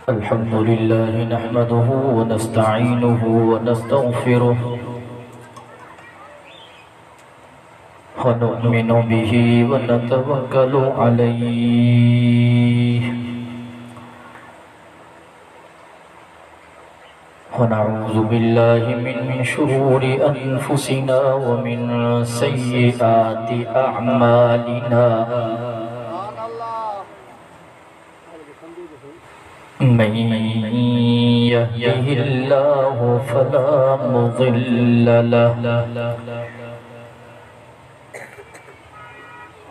अल्हम्दुलिल्लाह नहमदुहु व नस्तईनुहु व नस्तगफिरुह व नु'मिनु बिही व नतवक्कलु अलैहि व नऊज़ु बिल्लाहि मिन शुरूरि अनफुसिना व मिन सय्यिआति अअमालिना मन यहदिहिल्लाहु फला मुज़िल्ल लहु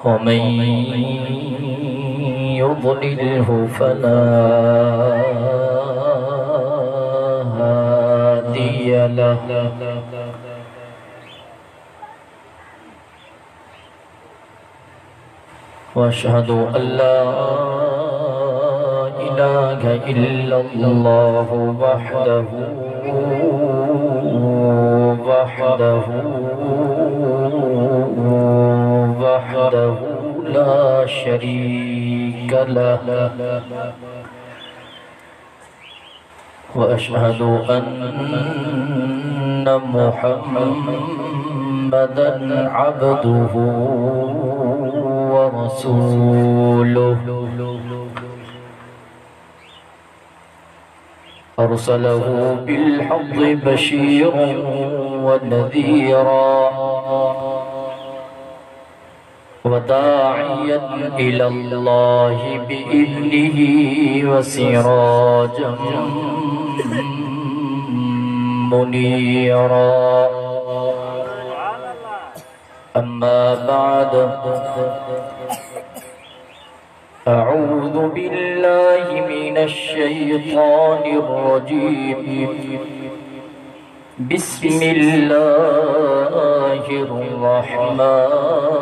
व मन युضلله फला हादिय लहु व अशहदु अल्ला इलाहा इल्लल्लाहु वहदहु ला शरीक लहु व अशहदु अन्ना मुहम्मदन अब्दुहु व रसूलुहु अरसलहु बिल्हक़्क़ि बशीरन व नज़ीरा व दाइयन इलल्लाहि बिइज़्निहि व सिराजन मुनीरा। अम्मा बाद अऊज़ु बिल्लाहि मिनश शैतानिर रजीम। बिस्मिल्लाहिर रहमानिर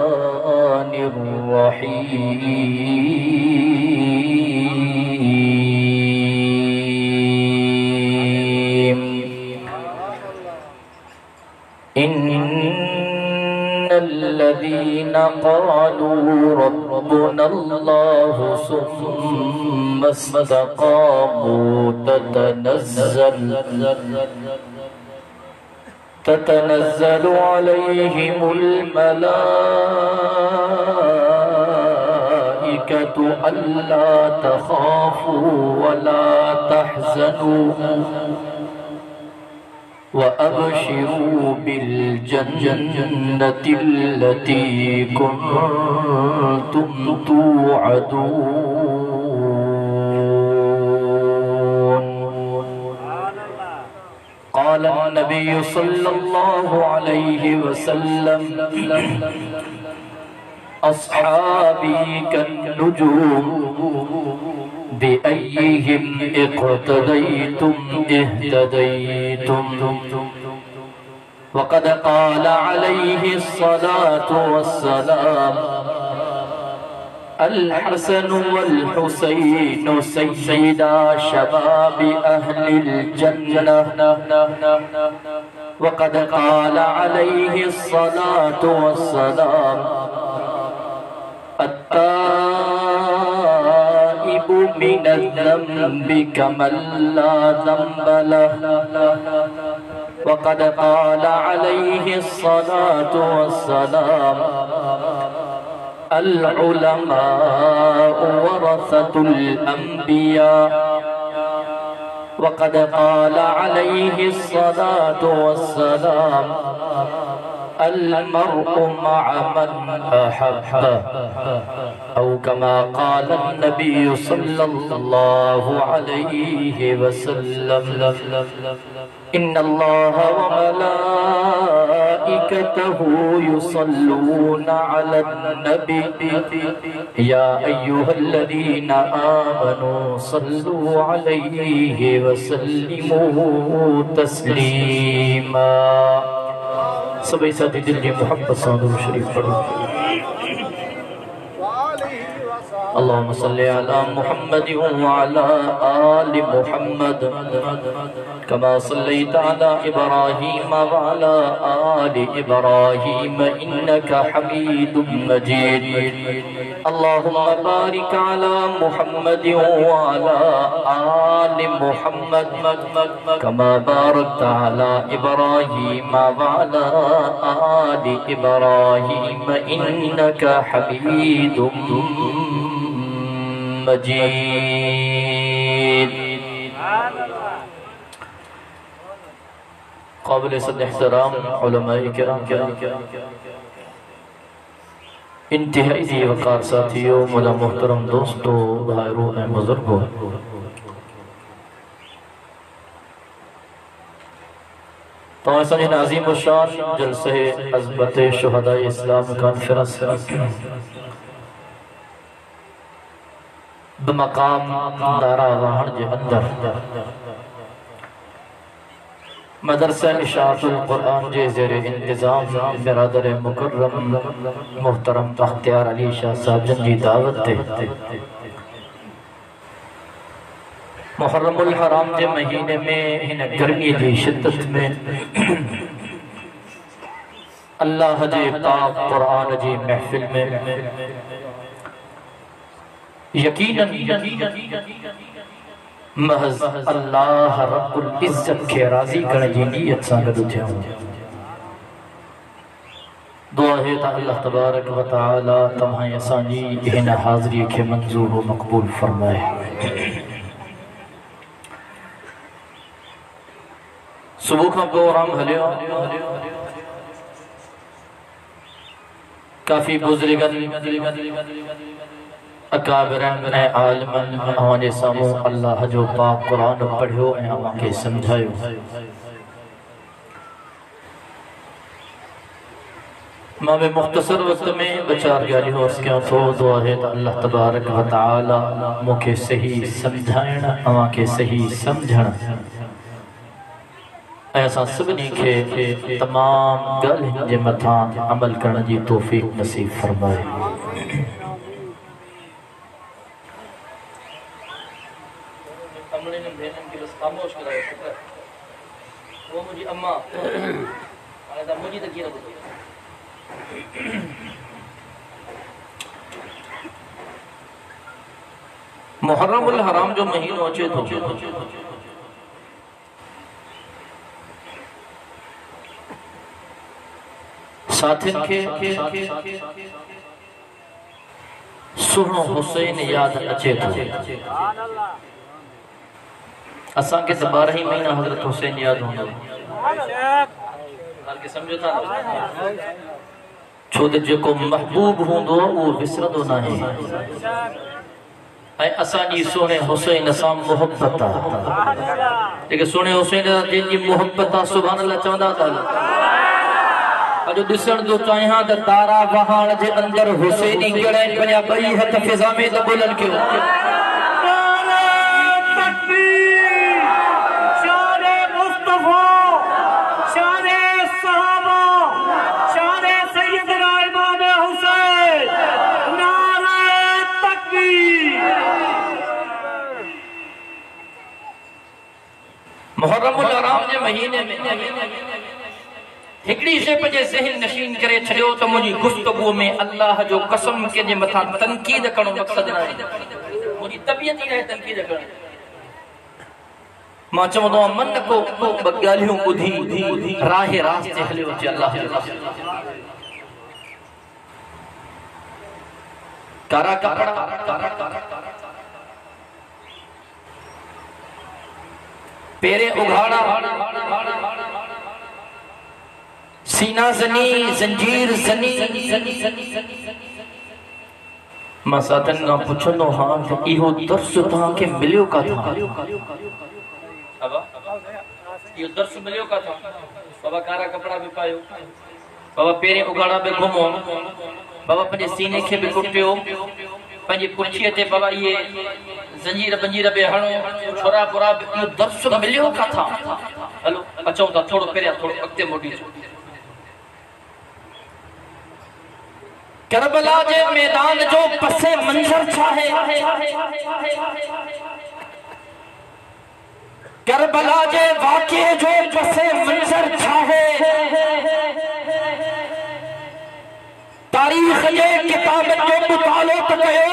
रहीम। इन्नल्लज़ीना क़ालू रब्बुनल्लाहु सुम्मा इस्तक़ामू ततनज़्ज़लु अलैहिमुल मलाइकतु अल्ला तख़ाफ़ू वला तहज़नू व अबशिरू बिल जन्नति अल्लती कुन्तुम तुअदून। क़ाल नबी सल्लल्लाहु अलैहि वसल्लम अस्हाबी कन्नुजूम बिअय्यिहिम इक़्तदय्तुम इह्तदय्तुम। वक़द क़ाल अलैहि अस्सलातु वस्सलाम अल हसन वल हुसैन सय्यदा शबाबि अहलिल जन्नह। वक़द क़ाल अलैहि अस्सलातु वस्सलाम अत्ताइबु मिनज़्ज़म्बि कमन ला ज़म्ब लहु। वक़द क़ाल अलैहि अस्सलातु वस्सलाम अल उलमाउ वरसतुल अंबिया। वक़द क़ाल अलैहि अस्सलातु वस्सलाम अल मर्उ मअ मन अहब्ब औ कमा क़ाल नबी सल्लल्लाहु अलैहि वसल्लम इन्नल्लाह व मलाइकतहु युसल्लूना अलन नबी या अय्युहल्लज़ीना आमनू सल्लू अलैहि वसल्लिमू तस्लीमा। सभी साथी दिल की मोहब्बत से दुरूद शरीफ पढ़ो। अल्लाहुम्मा सल्लि अला मुहम्मद व अला आलि मुहम्मद कमा सल्लैता अला इब्राहीम व अला आलि इब्राहीम इन्नका हमीदुम मजीद। अल्लाहुम्मा बारिक अला मुहम्मद व अला आलि मुहम्मद कमा बारकता अला इब्राहीम व अला आलि इब्राहीम इन्नका हमीदुम मजीद। काबिल एहतराम उलमाए किराम, इंतहाई वक़ार साथियों, मुला मोहतरम दोस्तों, भाइयों और बुजुर्गों, तो ऐसा नाज़ीम शान जलसे अज़मत शुहदा इस्लाम कॉन्फ्रेंस बमकाम नारावाहन के अंदर मदरसा इशाअतुल कुरान के ज़ेर इंतज़ाम बिरादर मुकर्रम मुहतरम बख्तियार अली शाह साहब जन की दावत ते मुहर्रमुल हराम के महीने में इन गर्मी की शिद्दत में अल्लाह के पाक कुरान की महफिल में यकीनन महज अल्लाह रब्बुल इज्जत के राजी करने की नीयत से गॾु थिया। दुआ है त अल्लाह तबारक व तआला तमाम असांजी इन हाज़री के मंजूर व मक़बूल फरमाए। सुबह का प्रोग्राम हलियो, काफ़ी बुज़ुर्गन अकाबिरन आलिमन हमारे सामू अल्लाह जो पाक कुरान पढ़ियो ऐं अवांखे समझायो। मां में मुख्तसर वक्त में बचार जारी हो सकिया तो दुआ है त अल्लाह तबारक व तआला मुखे सही समझाइण, अवांखे सही समझण ऐसा सभिनी खे तमाम ॻाल्हियुनि जे मथां अमल करण जी तौफ़ीक़ नसीब फरमाए। खामोश करायो शुक्र वो मुझी अम्मा हाणे त मुझी त कीअं ॿुधो। मुहर्रमुल हराम जो महीनो अचे थो, साथियुनि खे सुहिणो हुसैन यादि अचे थो। असां के 12 ही महीना हज़रत हुसैन याद होंदा के समझो था छो त जेको महबूब होंदो वो विसरदो नाही ऐं असांजी सोने हुसैन सां मोहब्बत आहे। जेके सोने हुसैन जी मोहब्बत आहे सुभान अल्लाह चवंदा था। अॼु ॾिसण जो चाहियां त तारा वहाण जे अंदर हुसैनी कहिड़ा आहिनि, पंहिंजा ॿई हथ फिज़ा में त बोलन कयो। मुहर्रमुल हराम जे महीने में हिकड़ी शे पंहिंजे ज़हन नशीन करे छॾियो त मुंहिंजी गुफ्तगू में अल्लाह जो कसम कंहिंजे मथां तनकीद करणो मक़सद न आहे, मुंहिंजी तबियत ई आहे तनकीद करण। मां चवंदो आहियां मन को ॿ ॻाल्हियूं ॿुधी राहे रास्ते हलियो अचे अल्लाह जो कारा कपड़ा पेरे उघाड़ा सीना जनी जंजीर जनी मां साथन ना पुछंदो हां त इहो दर्स तहां के मिलियो का था? इहो दर्स मिलियो का था? बाबा कारा कपड़ा भी पायो, बाबा पेरे उघाड़ा पे घुमो, बाबा पंहिंजे सीने खे भी कुटियो, पंहिंजी पुछीअ ते बाबा ये जंजीर बंजीर पे हणो, छोरा पुरा इहो दर्स मिलियो का था? हलो अचो था थोड़ो पेरिया थोड़ो अॻिते मोटी करबला जे मैदान जो पसे मंजर छाहे, करबला जे वाक़े जो पसे मंजर छाहे, तारीख़ जे किताब जो मुतालो त कयो,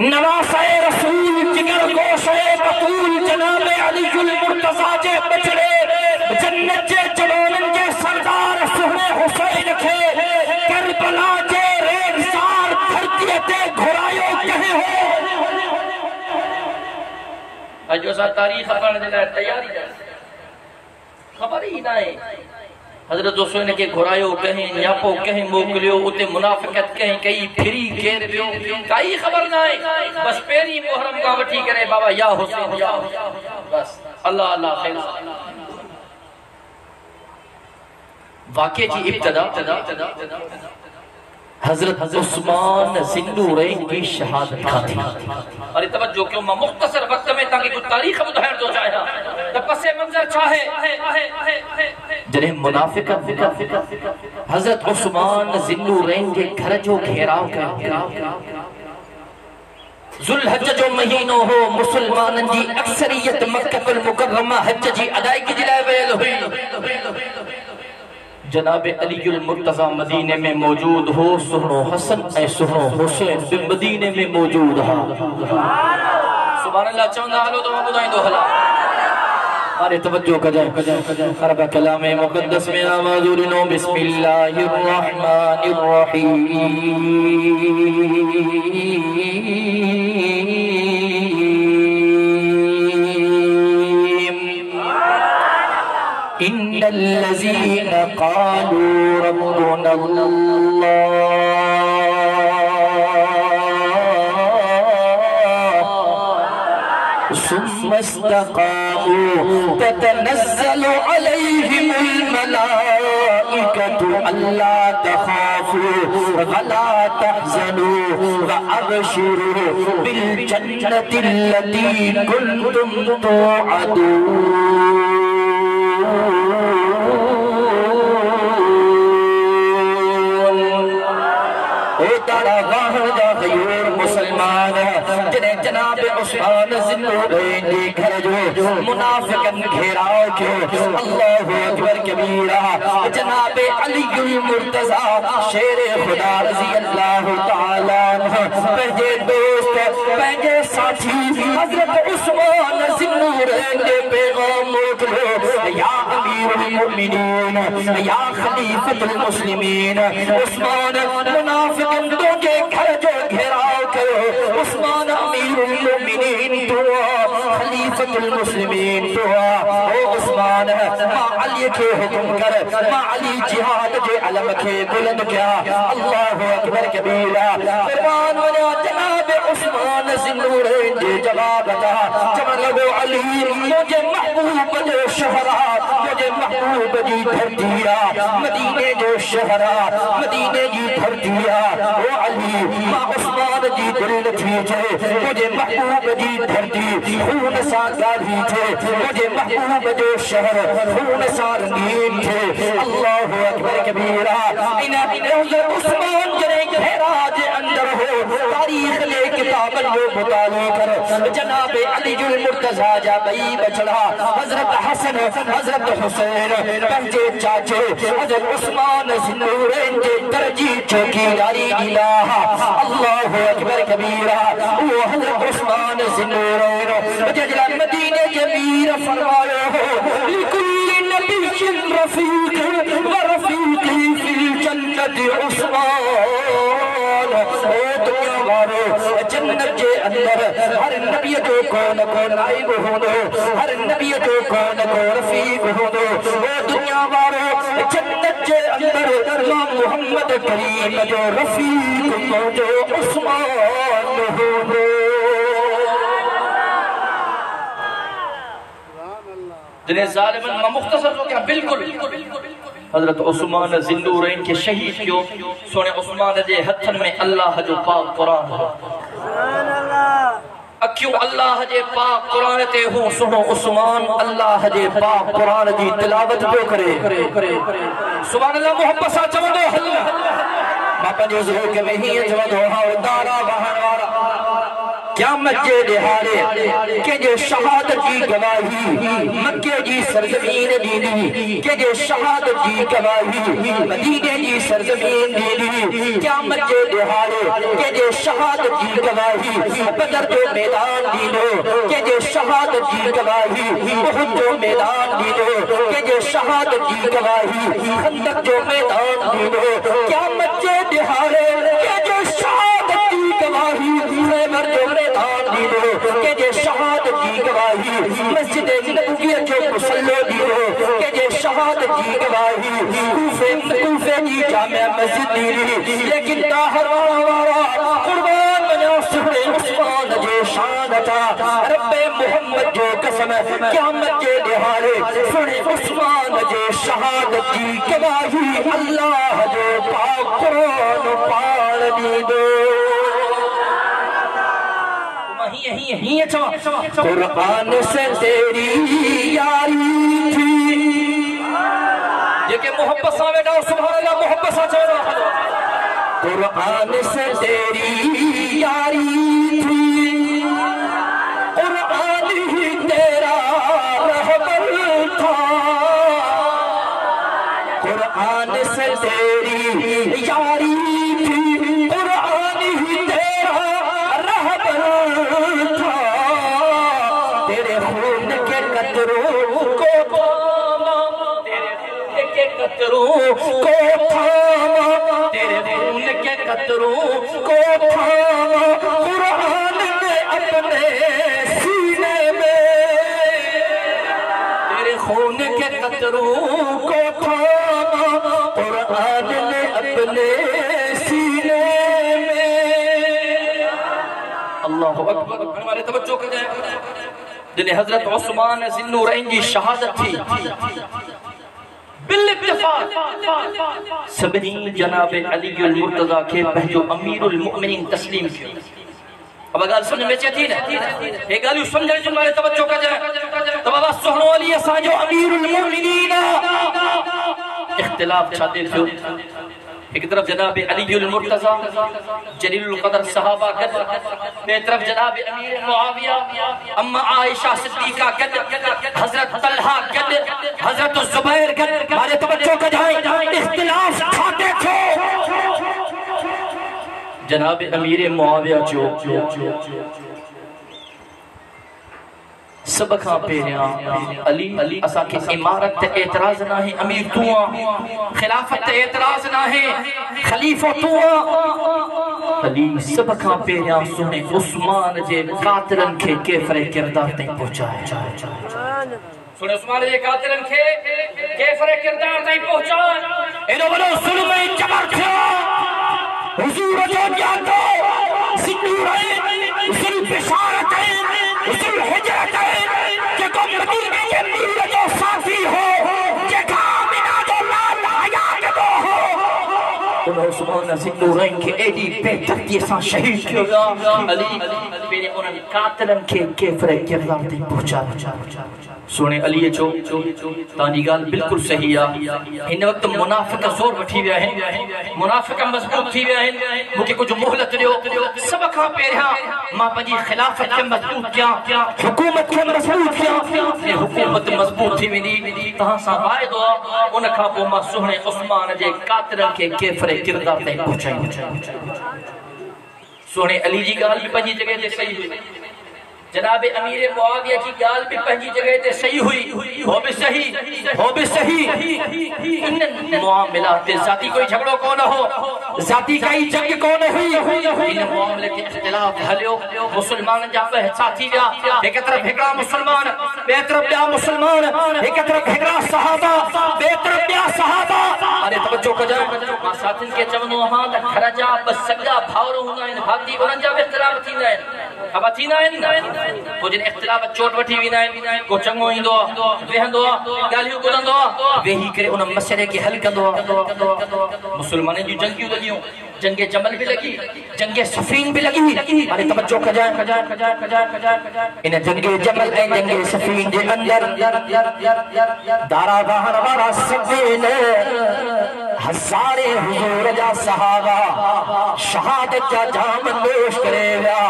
नवासे रसूल जिगर गोशे बतूल जनाब अलीउल मुर्तज़ा जे बचड़े जन्नत जे जवानन जे सरदार सुहने हुसैन खे करबला जे रेगिस्तान धरती ते घुरायो कहे हो। अजो सा तारीख़ पढ़ण जे लाइ तैयारी ख़बर ही ना है। हजरत हुसैन के घुरायो कहीं न्यापो कहीं मोकलियो उते मुनाफिकत कहीं कई फिरी घेर वियो काई खबर ना है। बस पेरी मुहर्रम का वठी करे बाबा या हुसैन या बस अल्लाह अल्लाह खैर। वाक़े जी इब्तिदा हजरत उस्मान ज़िन्नुरैन की शहादत का थी। और तवज्जो क्यों मैं मुख्तसर वक्त में ताकि कुछ तारीख़ ॿुधाइण थो चाहियां त पसे मंज़र छा है। जॾहिं मुनाफ़िक़ हजरत उस्मान ज़िन्नुरैन के घर जो घेराव कयो। ज़ुल्हज जो महीनो हो, मुसलमाननि जी अक्सरियत मक्कतुल मुकर्रमा हज जी अदायगी जे लाइ वियल हुई। जनाब अलीउल मुर्तज़ा मदीने में मौजूद हो, सुहनो हसन ऐं सुहनो हुसैन भी मदीने में मौजूद हा। सुभान अल्लाह चवंदा हलो तो मां ॿुधाईंदो हला। अरे तवज्जो कजाए अरब कलाम मुक़द्दस में आवाज़ ॾिनो बिस्मिल्लाहिर रहमानिर रहीम। इन्नल्लज़ीना क़ालू रब्बुनल्लाह सुम्मा इस्तक़ामू ततनज़्ज़लु अलैहिमुल मलाइकतु अल्ला तख़ाफू वला तहज़नू वअबशिरू बिल जन्नतिल्लती कुंतुम तुअदून। मुसलमान जिन्हें जनाब उस्मान ज़िन्नुरैन के घर जो मुनाफिकन घेराव कियो। अल्लाहु अकबर कबीरा। जनाब अलीउल मुर्तज़ा शेरे खुदा रज़ी अल्लाह तआला अन्हु पंहिंजे दोस्त पंहिंजे साथी हजरत उस्मान ज़िन्नुरैन के पैगाम मोकिलियो। या अमीरुल मोमिनीन या खलीफतुल मुस्लिमीन उस्मान मुनाफिकन तुझे घर जो घेराव कयो। उस्मान अमीरुल मोमिनीन तो खलीफतुल मुस्लिमीन तो ओ उस्मान मां अली के हुक्म कर मां अली जिहाद जे अलम के बुलंद किया। अल्लाहु अकबर कबीरा। फरमान वना जनाब उस्मान ज़िन्नुरैन जे जवाब दा चवण लगो अली मुझे महबूब जो शहरा मुझे महबूब जी धरतिया मदीने जो शहरा मदीने जी धरतिया ओ अली मां उस्मान जी दिल थी थे मुझे महबूब जी धरती खून सा गाढ़ी थे मुझे महबूब जो शहर खून सा रंगीन थे। अल्लाहु अकबर कबीरा। इन उस्मान जरे घेराज अंदर हो तारीख ले किताबन जो मुतालो कर जनाब अलीउल मुर्तज़ा जा बई बचड़ा हजरत हसन हजरत हुसैन पंहिंजे चाचे हजरत उस्मान ज़िन्नुरैन जे दर्जी चौकीदारी ॾींदा। अल्लाहु अकबर कबीरा। वो हजरत उस्मान ज़िन्नुरैन जजला मदीने के मीर फरमायो हो लिकुल्लि नबिय्यिन रफ़ीक़ व रफ़ीक़ी फ़िल जन्नति उस्मान। ओ दुनिया वारो जन्नत जे अंदर हर नबी जो कौन को नाइब होंदो हर नबी जो कौन को रफ़ीक़ होंदो। ओ दुनिया वारो जन्नत जे अंदर मां मोहम्मद करीम जो रफ़ीक़ जो उस्मान होंदो। जिन्हें ज़ालिमन मां मुख्तसर हो गया बिल्कुल हजरत उस्मान ज़िन्नुरैन के शहीद कियो। सोने उस्मान जे हथन में अल्लाह जो पाक कुरान हो। अखियूं अल्लाह जे पाक कुरान ते हो सुनो उस्मान अल्लाह जे पाक कुरान जी तिलावत पियो करे सुभान अल्लाह मोहब्बत सां चवंदो बापा जो ज़ोर के में ही चवंदो हा दारा बहन वारा क़यामत जे दिहाड़े के जे शहादत की गवाही मक्के जी सरजमीन दीनी के जे शहादत की गवाही मदीने जी सरजमीन दीनी क़यामत जे दिहाड़े के जे शहादत की गवाही बदर जो मैदान दीनो के जे शहादत की गवाही उहद जो मैदान दीनो के जे शहादत की गवाही खंदक जो मैदान दीनो क़यामत जे दिहाड़े के जे शहादत की गवाही खैबर जो मैदान दीनो के जे शहादत की गवाही मस्जिद नबविय्यत जो मुसल्लो दीनो के जे शहादत की गवाही कूफे जी जामिया मस्जिद दीनी लेकिन ताहर वारा कुर्बान बनो सुने उस्मान जे शान था रब्बे मोहम्मद जो कसम क़यामत के दिहाड़े सुने उस्मान जे शहादत की गवाही अल्लाह जो पाक कुरान पाल दीदो कुरान से तेरी यारी थी जेके मोहब्बत सां वेठा सुभान अल्लाह मोहब्बत सां चवंदा कुरान से तेरी यारी थी कुरान ही तेरा रहबर था कुरान से तेरी यारी थी कुरान ही तेरा रहबर था तेरे खून के कतरों को थामा तेरे कतरों को थामा तेरे खून के कतरों को थामा कुरान ने अपने सीने में तेरे खून के कतरों को थामा कुरान ने अपने सीने में अल्लाहु अकबर हमारे तवज्जो कर जाए जिन्हें हजरत उस्मान ज़िन्नूरैन की शहादत थी बिल इत्तिफाक सभी जनाब अली मुर्तज़ा के पंहिंजो अमीरुल मोमिनीन तस्लीम कियो अब गाल समझ में अचे थी न हे गालियूं समझण जो मारे तवज्जो कर जाए तो बाबा सुहिणो अली असांजो अमीरुल मोमिनीन इख्तिलाफ छाते थियो एक तरफ जनाब अली मुर्तज़ा जलीलुल क़दर सहाबा गद बे तरफ जनाब अमीर मुआविया अम्मा आयशा सिद्दीका गद हजरत तलहा गद हजरत जुबैर गद मारे तवज्जो कर जाए इख्तिलाफ छाते थे जनाब अमीर मुआविया जो सब खां पहिरियां अली असा के इमारत ते एतराज ना है अमीर तू खिलाफत ते एतराज ना है खलीफा तू अली सब खां पहिरियां सुने उस्मान जे कातिलन के केफरे किरदार ते पहुंचाए सुने उस्मान जे कातिलन के केफरे किरदार ते पहुंचाए एनो वडो जुल्म ऐं जबर थियो हुजूर जो ॼातो ज़िन्नूरैन उसूल बिशारत उसूल हिजरत जेको मदीने जे मीर जो साथी हो जेका आमिना जो लाल हयात जो हो उन उस्मान ज़िन्नूरैन के एडी बेदर्दी सां शहीद कियो अली पेरे उन कातिलन के केफरे किरदार ते पहुंचायो सुने अली जो तानी गाल बिल्कुल सही है इन वक्त मुनाफिक जोर वठी विया है मुनाफिक मजबूत थी विया है मुके कुछ मोहलत दियो सब खां पहिरियां मां पंहिंजी खिलाफत के मजबूत किया हुकूमत के मजबूत किया ये हुकूमत मजबूत थी वेंदी तहां सां वायदो उन खां पोइ मां सुहिणे उस्मान जे कातिलन के केफरे किरदार ते पहुचाई सुहिणे अली जी गाल भी पंहिंजी जगह ते सही हुई जनाब अमीर मुआविया की गाल भी पंहिंजी जगह ते सही हुई हो भी सही इन मामलात ते जाती कोई झगड़ो कोन हो जाती काई जंग कोन हुई इन मामले ते इख्तिलाफ हलियो मुसलमान जा साथी विया एक तरफ हिकड़ा मुसलमान बे तरफ ॿिया मुसलमान एक तरफ हिकड़ा सहाबा बे तरफ ॿिया सहाबा अरे तवज्जो कजो मां साथिन के चवंदो हां त घर जा बस सगा भावर हूंदा आहिनि भाती उन्हनि जा बि इख्तिलाफ थींदा आहिनि ख़बर थींदा आहिनि को जिन इख्तिलाफ चोट वठी वेंदा आहिनि को चङो ईंदो वेहंदो ॻाल्हियूं ॿुधंदो वेही करे उन मसइले खे हल कंदो मुसलमाननि जूं जंगियूं लॻियूं जंगे जमल भी लगी, जंगे सफीन भी लगी। अरे तवज्जो कजाए इन जंगे जमल ऐं जंगे सफीन जे अंदर दारा बहर वारा सफीन हज़ारे हुजूर जा सहाबा शहादत जा जाम नोश करे विया।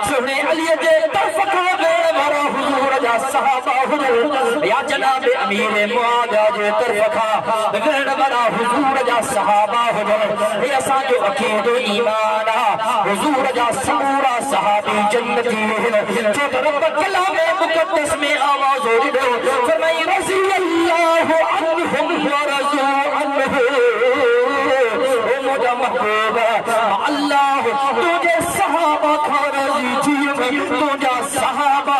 सुने अली जे तरफ खां वेण वारा हुजूर जा सहाबा हुजूर या जनाब अमीर मुआविया जे तरफ खां वेण वारा हुजूर जा सहाबा हुजूर हे असां जो अकीदो ईमान आ। हुजूर जा समूरा सहाबी जन्नती हैं जो रब कलाम मुकद्दस में आवाज दो फरमाई रज़ी अल्लाहु अन्हुम व रज़ू अन्हु। ओ मुझा महबूब अल्लाह तुझे सहाबा खा राजी थी, तुझा सहाबा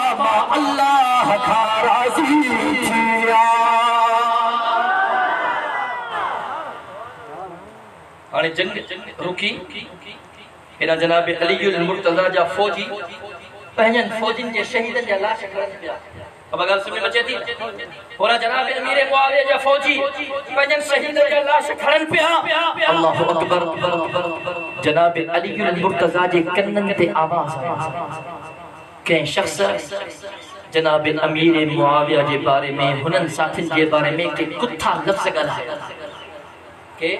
अल्लाह खा राजी थिया। हाणे जंग रुकी हेॾा जनाब अली मुर्तज़ा जा फौजी पंहिंजनि फौजिन जे शहीदनि जा लाश खणनि पिया। अब ॻाल्हि सम्झ में अचे थी? होरा जनाब अमीर मुआविया जा फौजी पंहिंजनि शहीदनि जा लाश खणनि पिया। अल्लाहु अकबर। जनाब अली मुर्तज़ा जे कननि ते आवाज़ कंहिं शख़्स जनाब अमीर मुआविया जे बारे में हुननि साथियुनि जे बारे में के कुथा लफ़्ज़ ॻाल्हाया के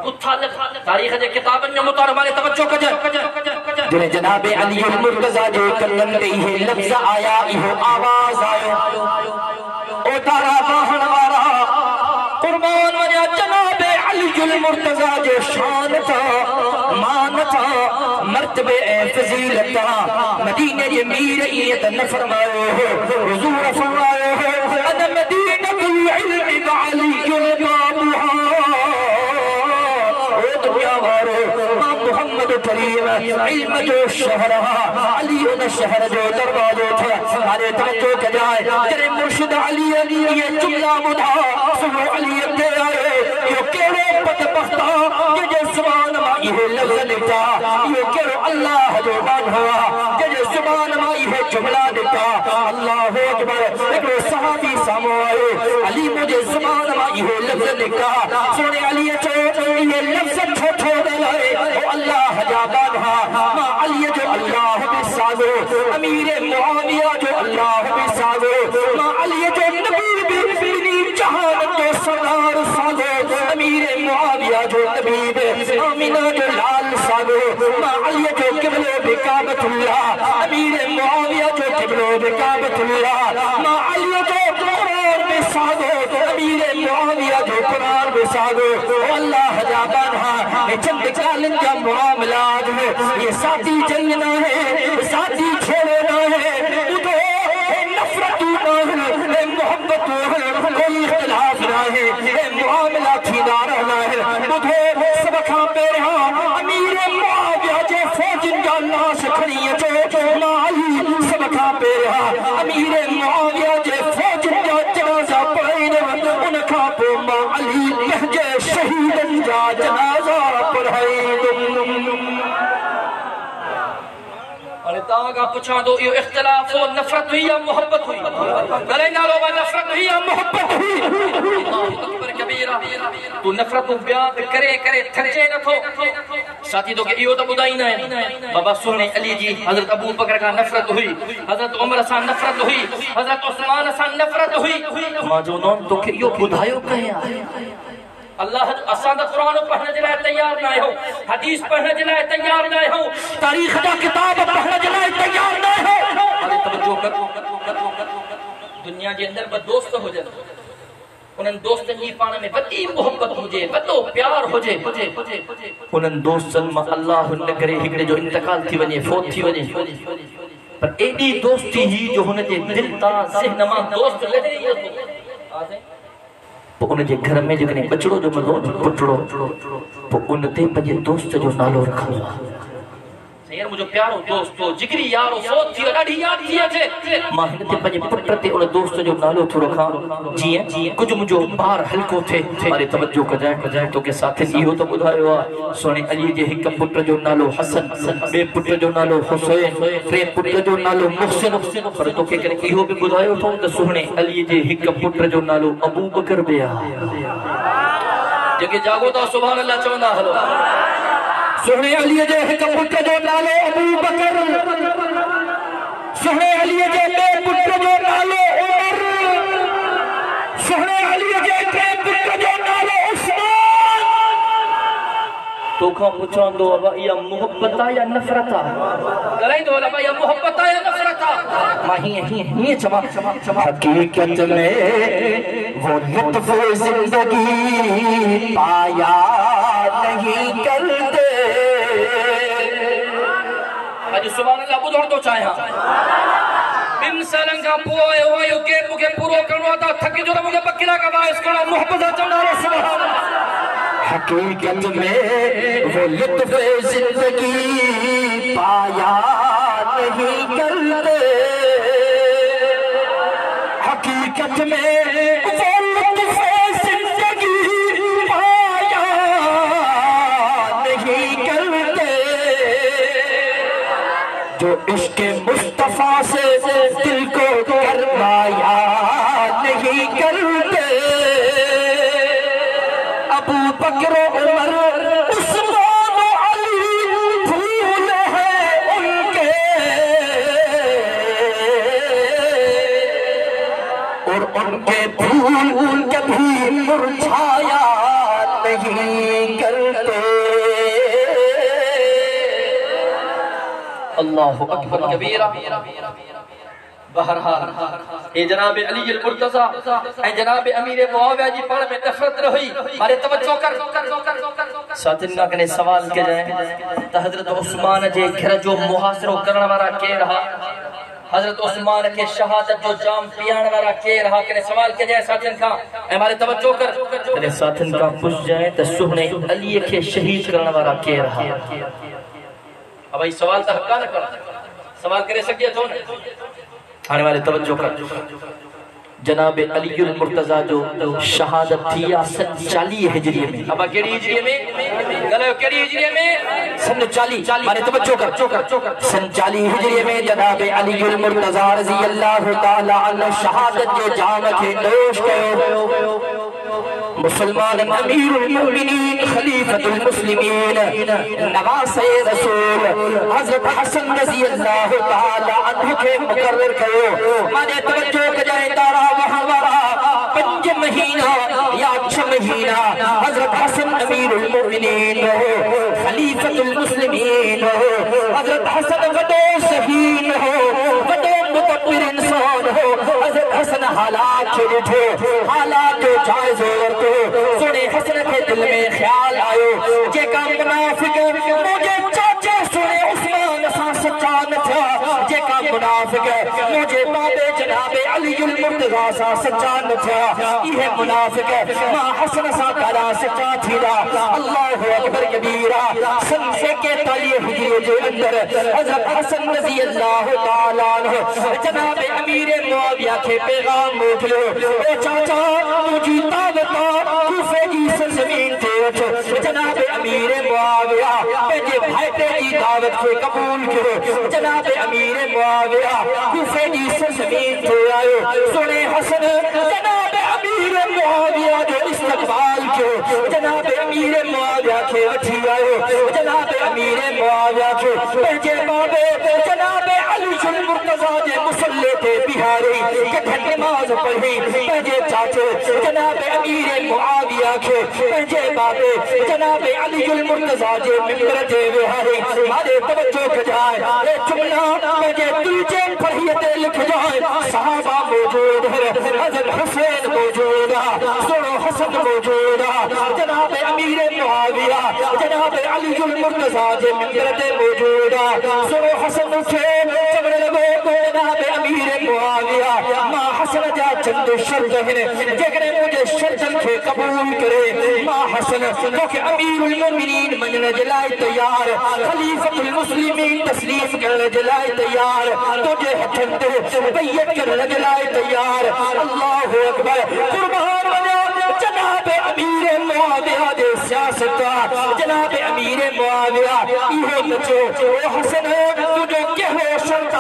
कुथा लफ़्ज़ तारीख़ जे किताबनि जो मुताबिक़ मारे तवज्जो कजे जिने जनाब अली मुर्तज़ा जे कननि ते इहे लफ़्ज़ आया, इहो आवाज़ आयो ओ तारा बाहण वारा कुर्बान वञा जनाब अली मुर्तज़ा जे शान था मान था मर्तबे ऐं फज़ीलत था मदीने जे मीर ईअं त न फरमायो हो। हुज़ूर फरमायो हो अन मदीनतुल इल्म व अलीयुल बाबुहा। ओ दुनिया वारो मां मोहम्मद करीम इल्म जो शहर अली उन शहर जो दरवाजो था। अरे तवज्जो कजाए तेरे मुर्शिद अली ये जुमला ॿुधा सुनो अली ते आए यो केड़ो बदबख्ता जे ज़बान मां इहे लफ़्ज़ निकता, यो केड़ो अल्लाह जो बांधवा जे ज़बान मां इहे जुमला निकता। अल्लाहु अकबर। हिकिड़ो सहाबी साम्हूं आयो अली मुंहिंजे ज़बान मां इहो लफ़्ज़ निकता। सुने अली चयो इहे लफ़्ज़ छो छो ॻाल्हाए ओ अल्लाह जा बांधवा मां अली जो अल्लाह बि साज़ो अमीर मुआविया जो अल्लाह बि साज़ो मां अली जो नबी बि जहान जो सरदार साज़ो अमीर मुआविया जो नबी आमिना जो लाल साज़ो मां अली जो क़िबलो बि काबतुल्लाह अमीर मुआविया जो क़िबलो बि काबतुल्लाह मां अली जो क़ुरान बि साज़ो अमीर मुआविया जो क़ुरान बि साज़ो अल्लाह जा बांधा चंद ॻाल्हियुनि जा मामलात है। ये साथी जंग ना है, साथी छोड़े ना है, ॿुधो नफ़रत ना है, मोहब्बत है, कोई इख्तिलाफ ना है, मुआमला थींदा रहना है। ॿुधो सब खां पहिरियां अमीर मुआविया जे फौजिन जा लाश खणी अचो मां अली सब खां पहिरियां अमीर मुआविया जे फौजिन जा जनाज़ा पढ़ाईंदुमि उन खां पोइ मां अली पंहिंजे शहीदनि जा जनाज़ा अरे तागा पूछा तो यो इख्तिलाफ हो नफरत हुई या मोहब्बत हुई? गले नालो में नफरत हुई या मोहब्बत हुई? अल्लाहु अकबर कबीरा। तू नफरत बयान करे करे थके न थो साथी तो के इयो तो बुधाई ना है। बाबा सुने अली जी हजरत अबू बकर का नफरत हुई, हजरत उमर सा नफरत हुई, हजरत उस्मान सा नफरत हुई। मां जो नोन तो के इयो बुधायो कया अल्लाह असां द कुरान पढ़ने जे लाए तैयार ना हो, हदीस पढ़ने जे लाए तैयार ना हो, तारीख दा किताब पढ़ने जे लाए तैयार ना हो। अरे तवज्जो कर दुनिया जे अंदर ब दोस्त हो जन उनन दोस्तन जी पाण में वॾी मोहब्बत हुजे, वॾो प्यार हुजे, उनन दोस्तन मां अल्लाह न करे हिकड़े जो इंतकाल थी वने, फौत थी वने, पर एडी दोस्ती ही जो हुन जे दिल ता ज़हन मां दोस्त लॻे ई उन जे घर में जेकॾहिं बचड़ो जो मज़ो पुटड़ो पोइ उन ते पंहिंजे दोस्त जो नालो रखंदो आहे। यार मुझे प्यारो दोस्तो जिगरी यारो फोत थी ॾाढी याद थी अचे मां हिन ते पंहिंजे पुट ते उन दोस्त जो नालो थो रखां जीअं कुझु मुंहिंजो ॿार हल्को थिए। अरे तवज्जो कजाए तोखे साथियुनि इहो त ॿुधायो आहे सोने अली जे हिकु पुट जो नालो हसन, ॿिए पुट जो नालो हुसैन, टे पुट जो नालो मुहसिन, पर तोखे करे इहो बि ॿुधायो अथऊं त सुहिणे अली जे हिकु पुट जो नालो अबू बकर बि आहे। जेके जागो था सुभान अल्लाह चवंदा हलो सोने अली जे हिक पुट जो नालो अबू बकर, सोने अली जे टे पुट जो नालो उमर, सोने अली जे टे पुट जो नालो उस्मान। तोखा पुछंदो अब या मोहब्बत या नफरत ॻाल्हाईंदो अला या मोहब्बत या नफरत मां हीअं चवां हकीकत में वो लुत्फ जिंदगी पाया नहीं करते। अॼु सुभाणे अल्लाह ॿुधण थो चाहियां 2 सालनि खां पोइ हुयो के मूंखे पूरो करणो आहे त थकिजो त मूंखे 2 कलाक बाहिस करणो मोहब्बत चवंदा सुभाणे। हकीकत में वो लुत्फ जिंदगी पाया नहीं करते। हकीकत में वो लुत्फ जिंदगी पाया नहीं करते। जो इश्क मुस्तफा से दिल को गरमाया नहीं करते। अबू बकर उमर उस्मान अली फूल है उनके, और उनके फूल कभी मुरझाया नहीं करते। अल्लाहु अकबर कबीरा। बहरहाल ए जनाब अली अल मुर्तजा ए जनाब अमीर मुआविया जी पाण में नफरत रही। मारे तवज्जो कर साथिन का कने सवाल के जाए त हजरत उस्मान जे घर जो मुहासरो करण वाला के रहा, हजरत उस्मान के शहादत जो जाम पियाण वाला के रहा। कने सवाल के जाए साथिन का ए मारे तवज्जो कर कने साथिन का पूछ जाए त सुहने अली के शहीद करण वाला के रहा। अब भाई सवाल तो हक्का न कर सवाल करे सके तो आने वाले तवज्जो कर जनाब अली अल मुर्तजा जो शहादत थी 40 हिजरी में। अब केड़ी हिजरी में गलो केड़ी हिजरी में 40 माने तवज्जो कर 40 हिजरी में जनाब अली अल मुर्तजा रजी अल्लाह ताला अन्हु शहादत जो जाम के नोश कयो। मुसलमान अमीरुल मोमिनीन खलीफतुल मुस्लिमीन नवासे रसूल हजरत हसन रजी अल्लाह ताला अन्हु के मुकर्रर कयो। माने तवज्जो कजाए तारा वहां वारा 5 महीना या 6 महीना हजरत हसन अमीरुल मोमिनीन हो, खलीफतुल मुस्लिमीन हो, हजरत हसन वडो शहीद हो, वडो मुकब्बिर इंसान हो। हजरत हसन हालात के ॾिठो, हालात जो जायज़ो वरितो। सुने हसन के दिल में ख्याल आयो जेका मुनाफिक मुझे चाचे सुने उस्मान सा सच्चा न था, जेका मुनाफिक मुझे बाबे जनाबे अली अल मुर्तजा सा सच्चा न था, ये मुनाफिक मां हसन सा काला सच्चा थीला। अल्लाहु अकबर कबीरा। सन 41 हिजरी के अंदर हजरत हसन रजी अल्लाह ताला अन्हु जनाबे अमीर मुआविया के पैगाम मोकलियो ए चाचा तुझी दावत कूफे की सरजमीन ते उठ। जनाब अमीर मुआविया पंहिंजे भाइटे जी दावत के कबूल कयो। जनाब अमीर मुआविया कूफे की सरजमीन ते आयो। सुने हसन जनाब अमीर मुआविया जो इस्तकबाल कयो। जनाब अमीर मुआविया के वठी आयो। जनाब अमीर मुआविया के पंहिंजे बाबे जनाब अली अल मुर्तजा जे मुसल्ले ते बिहारी के नमाज पढ़ी। पंहिंजे चाचे जनाब अमीर मुआविया के पंहिंजे बाबे जनाब अली अल मुर्तजा जे मिंबर ते विहारी। मारे तवज्जो कजाए ए जुमला पंहिंजे दिल जे पढ़िए ते लिख जाए। सहाबा मौजूद है, हजरत हुसैन मौजूद है, सुनो हसन मौजूद है, जनाब अमीर मुआविया जनाब अली अल मुर्तजा जे मिंबर ते मौजूद है। सुनो हसन उठे चवण लगो जनाब अमीर मुआविया मां हसन जा चंद शर्त हैं जेकरे मुझे शर्तन के कबूल करे मां हसन तोखे अमीरुल मोमिनीन मनण जे लाइ तैयार, खलीफतुल मुस्लिमीन तस्लीम करण जे लाइ तैयार, तुझे हथन ते बैयत करण जे लाइ तैयार। अल्लाहु अकबर कुर्बान वञा जनाब अमीर मुआविया दे सियासतदार जनाब अमीर मुआविया इहो नचो ओ हसन तुझो कहिड़ो शर्त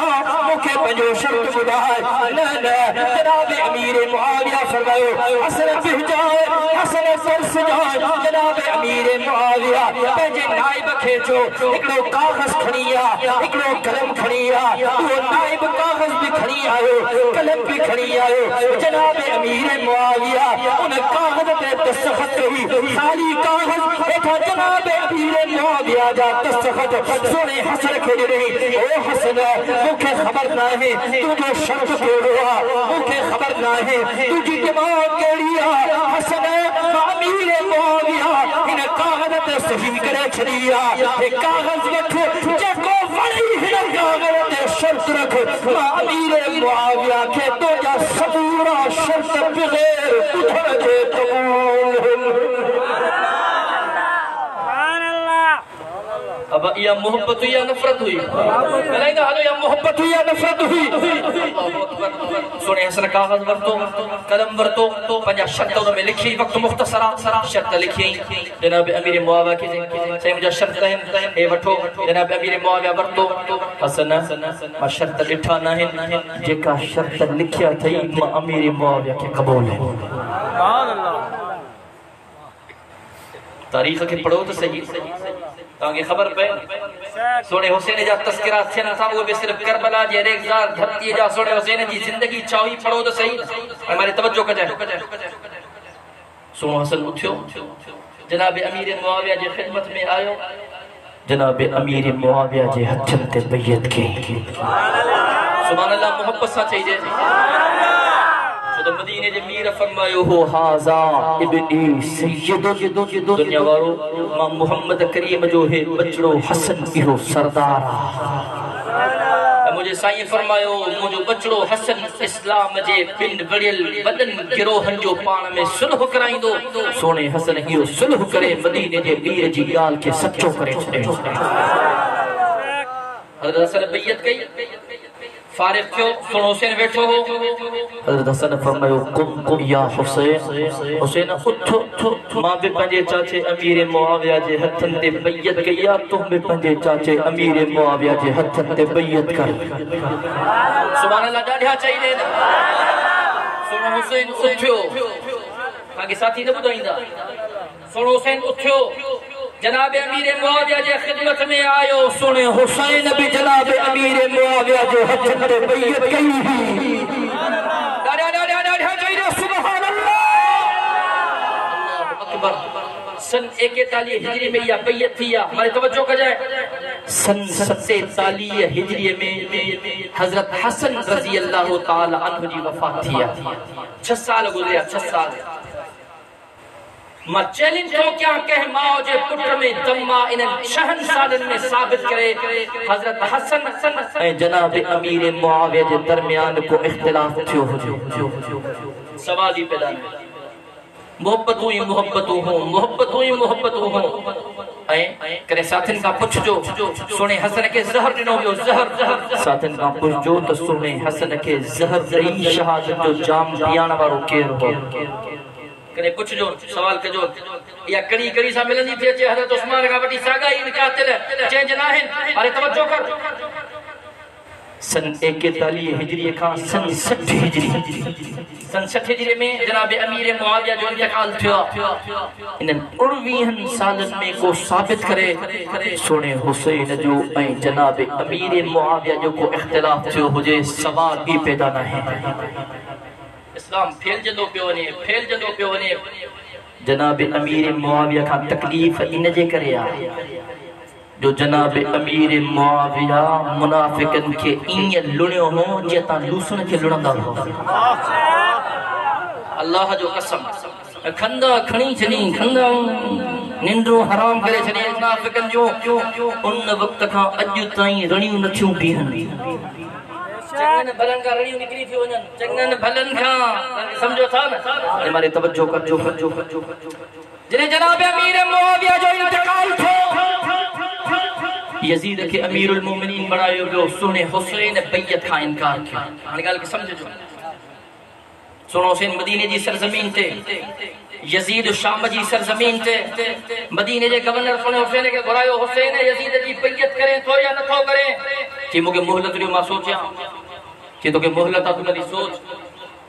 मुखे पंजो शर्त बुधाए न न जनाब अमीर मुआविया फरमायो हसन बिह जाए हसन सरस जाए जनाब अमीर मुआविया पंजे नाइब खेचो एकड़ो कागज खणिया एकड़ो कलम खणिया वो नाइब कागज भी खणी आयो कलम भी खणी आयो जनाब अमीर मुआविया उन कागज पे दस्तखत करी खाली कागज एठा जनाब अमीर मुआविया जा दस्तखत सोने हसन के ॾिनी ओ हसन मुखे खबर ना है तुझो शर्त केड़ो आ मुखे खबर ना है तुझी दिमाग केड़ी आ हसन अमीर मुआविया इन कागज ते सही करे छड़िया ए कागज वठो जेको वणी हिन कागज ते शर्त रख अमीर मुआविया के तो जा सबूरा शर्त बगैर उधर जे कबूल अब या मोहब्बत हुई या नफरत हुई कहेंगे हालो या मोहब्बत हुई या नफरत हुई सुने हसन कागज वरतो कलम वरतो पंजा शर्त में लिखी वक्त मुख्तसरा शर्त लिखी जनाब अमीर मुआविया के से मुझे शर्त है ए वठो जनाब अमीर मुआविया वरतो हसन मा शर्त लिखा ना है जेका शर्त लिखिया थई मा अमीर मुआविया के कबूल है सुभान अल्लाह तारीख के पढ़ो तो सही ताकि खबर पे सोने हुसैन जा तस्करा थियन था वो भी सिर्फ करबला जे रेगजार धरती जा सोने हुसैन जी जिंदगी चावी पढ़ो तो सही हमारी तवज्जो कजे सुनो हसन उठियो जनाब अमीर मुआविया जी खिदमत में आयो जनाब अमीर मुआविया जे हथन ते बैयत की सुभान अल्लाह मोहब्बत सा चाहिए तो मदीने जे मीर फरमायो हो हाजा इब्नी सय्यद दुनिया वारो मां मोहम्मद करीम जो है बचड़ो हसन इहो सरदार मुझे साईं फरमायो मुझो बचड़ो हसन इस्लाम जे पिन बड़ियल बदन गिरोहन जो पान में सुलह कराइंदो सोने हसन इहो सुलह करे मदीने जे मीर जी गाल के सच्चो करे छे हज़रत हसन बैयत कई फारिग थियो सुनो हुसैन बैठो हो हज़रत हसन फरमायो कुम या हुसैन हुसैन उठो मां बि पंजे चाचे अमीर मुआविया जे हथन ते बैयत कया तुम बि पंजे चाचे अमीर मुआविया जे हथन ते बैयत कर सुभान अल्लाह ॾाढा चाहिए सुनो हुसैन उठियो बाकी साथी ने ॿुधाईंदा सुनो हुसैन उठियो जनाब अमीर मुआविया जे खिदमत में आयो सुने हुसैन भी जनाब अमीर मुआविया जो हथन ते बैयत कई ॾाढा चाहिए सुभान अल्लाह अल्लाहु अकबर सन 41 हिजरी में या बैयत थी या हमारी तवज्जो कजाए सन 47 हिजरी में हजरत हसन रजी अल्लाह ताला अन्हु जी वफात थी 6 साल गुजरिया 6 साल मां चैलेंज तो क्या कह माओ जे पुत्र में दम्मा इन 6 सालन में साबित करे हजरत हसन ए जनाब अमीर मुआविया जे दरमियान को इख्तिलाफ थियो हो सवाल ही पैदा मोहब्बत हुई ए करे साथन का पुछजो सुने हसन के जहर दिनो यो जहर साथन का पुछजो तो सुने हसन के जहर दई शहादत जो जाम पियाण वारो केर हो करे पुछजो सवाल कजो या कड़ी कड़ी सा मिलंदी थी अचे हज़रत उस्मान का वडी सागा इन कातिल चेंज ना है अरे तवज्जो कर सन 41 हिजरी का सन 60 हिजरी सन 60 हिजरी में जनाब अमीर मुआविया जो इंतकाल थियो इन 19 सालन में को साबित करे सोने हुसैन जो ऐ जनाब अमीर मुआविया जो को इख्तिलाफ थियो हुजे सवाल भी पैदा ना है इस्लाम फेल जंदो पियो वने जनाब अमीर मुआविया का तकलीफ इन जे करे आ जो जनाब अमीर मुआविया मुनाफिकन के इन लुणियो हो जेता लूसन के लुणंदा हो अल्लाह जो कसम खंदा खणी छनी खंदा निंद्रो हराम करे छनी मुनाफिकन जो उन वक्त का अज ताई रणियो नथियो बीहन चंगन भलन का रणियो निकली थी वनन चंगन भलन का समझो था ना हमारी तवज्जो कर जो जिने जनाब अमीर मुआविया जो इंतकाल थो यजीद के अमीरुल मोमिनीन बनायो जो सुने हुसैन बैयत का इनकार किया हां गाल के समझो सुनो हुसैन मदीने जी सरजमीन ते यजीद शाम जी सरजमीन ते मदीने जे गवर्नर सुने हुसैन के बुलायो हुसैन यजीद जी बैयत करे तो या न तो करे कि मुके मोहलत दियो मा सोचा कि तो के मोहलत तू कदी सोच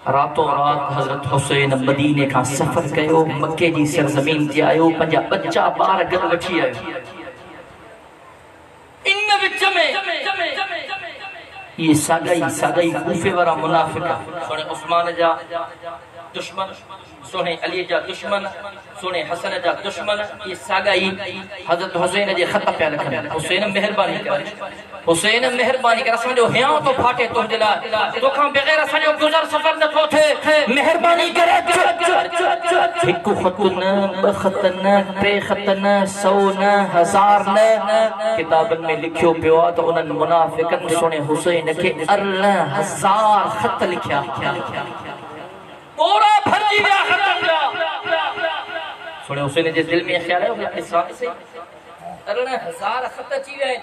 रातों रात हजरत हुसैन मदीने का सफर कयो मक्के जी सरजमीन ते आयो पंजा बच्चा बार गद वठी आयो इन विच में ये सागाई कूफे वाला मुनाफिक सोने उस्मान जा दुश्मन सोने अली जा दुश्मन सोने हसन जा दुश्मन ये सागाई हजरत हुसैन जे खत पे रखन हुसैन मेहरबानी कर समझो हिया तो फाटे तो दिला तो खां बगैर समझो गुजर सफर न तो थे मेहरबानी कर एक खत न ब खत न टे खत न 100 न 1000 न किताबन में लिखियो पियो तो उन मुनाफिकन सोने हुसैन के 18000 खत लिखया पूरा फर्जी गया खत्म गया सोने हुसैन जे दिल में ख्याल है इस्लाम से 18000 खत ची वे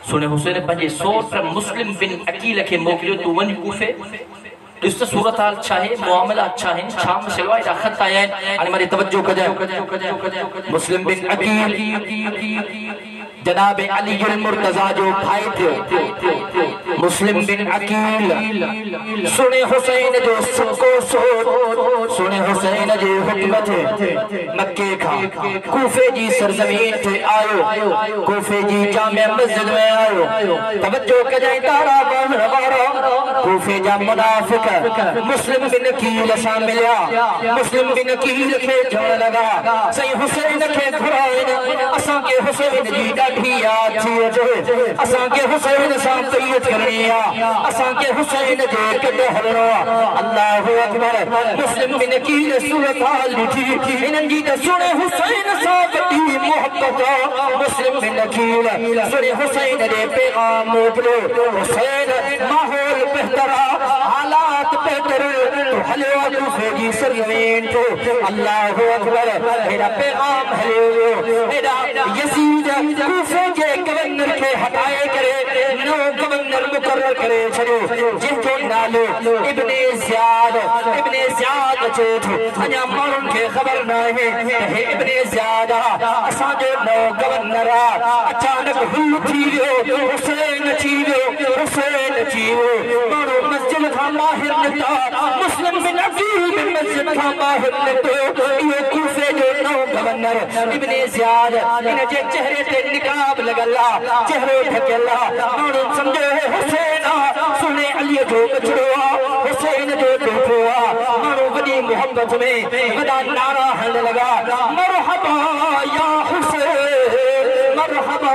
सुने हुसैन पंजे सोट मुस्लिम बिन अकील के मोकलियो तू वन कूफे इस सूरत हाल अच्छा है मुआमला अच्छा है शाम सिलवाई दा खत आया है हमारी तवज्जो कजा मुस्लिम बिन अकील जनाब अली अल मुर्तजा जो भाई थे मुस्लिम बिन अकील सुने हुसैन जो सबको सुने हुसैन जे हुक्म थे मक्के का कूफे जी सरजमीन थे आयो कूफे जी जामिया मस्जिद में आयो तवज्जो कजाई तारा बहर वारा कूफे जा मुनाफिक मुस्लिम बिन अकील सा मिलया मुस्लिम बिन अकील के जण लगा सही हुसैन के घुराए असा के हुसैन जी डी याद थी अजे असा के हुसैन सा तैयत करनी आ असा के हुसैन जे कदे हलनो अल्लाहु अकबर मुस्लिम बिन अकील सूरत हाल लिखी इनन जी ते सुने हुसैन सा बड़ी मोहब्बत मुस्लिम बिन अकील सुने हुसैन दे पैगाम मोकलो हुसैन माहौल बेहतर हालात बेहतर तो हलो कूफे जी सरजमीन तो अल्लाहु अकबर मेरा पैगाम हलो मेरा यजीद कूफे जे गवर्नर के हटाए करे नो गवर्नर मुकर्रर करे छड़ो जिनको नालो इब्ने ज़ियाद चोथ अजा मारुन के खबर ना है इब्ने ज़ियाद असा जो नो गवर्नर अचानक हुल थी वियो हुसैन थी वियो मारो मस्जिद का बाहर निकता मुस्लिम बिन अकील बिन मस्जिद का बाहर निकतो ये कूफे जो नो गवर्नर इब्ने ज़ियाद इन जे चेहरे ते निकाब लगला चेहरे ढकला मानो समझो है हुसैन सुने अली जो बचड़ो हुसैन जो बेटो मानो बड़ी मोहब्बत में बड़ा नारा हल लगा मरहबा या हुसैन मरहबा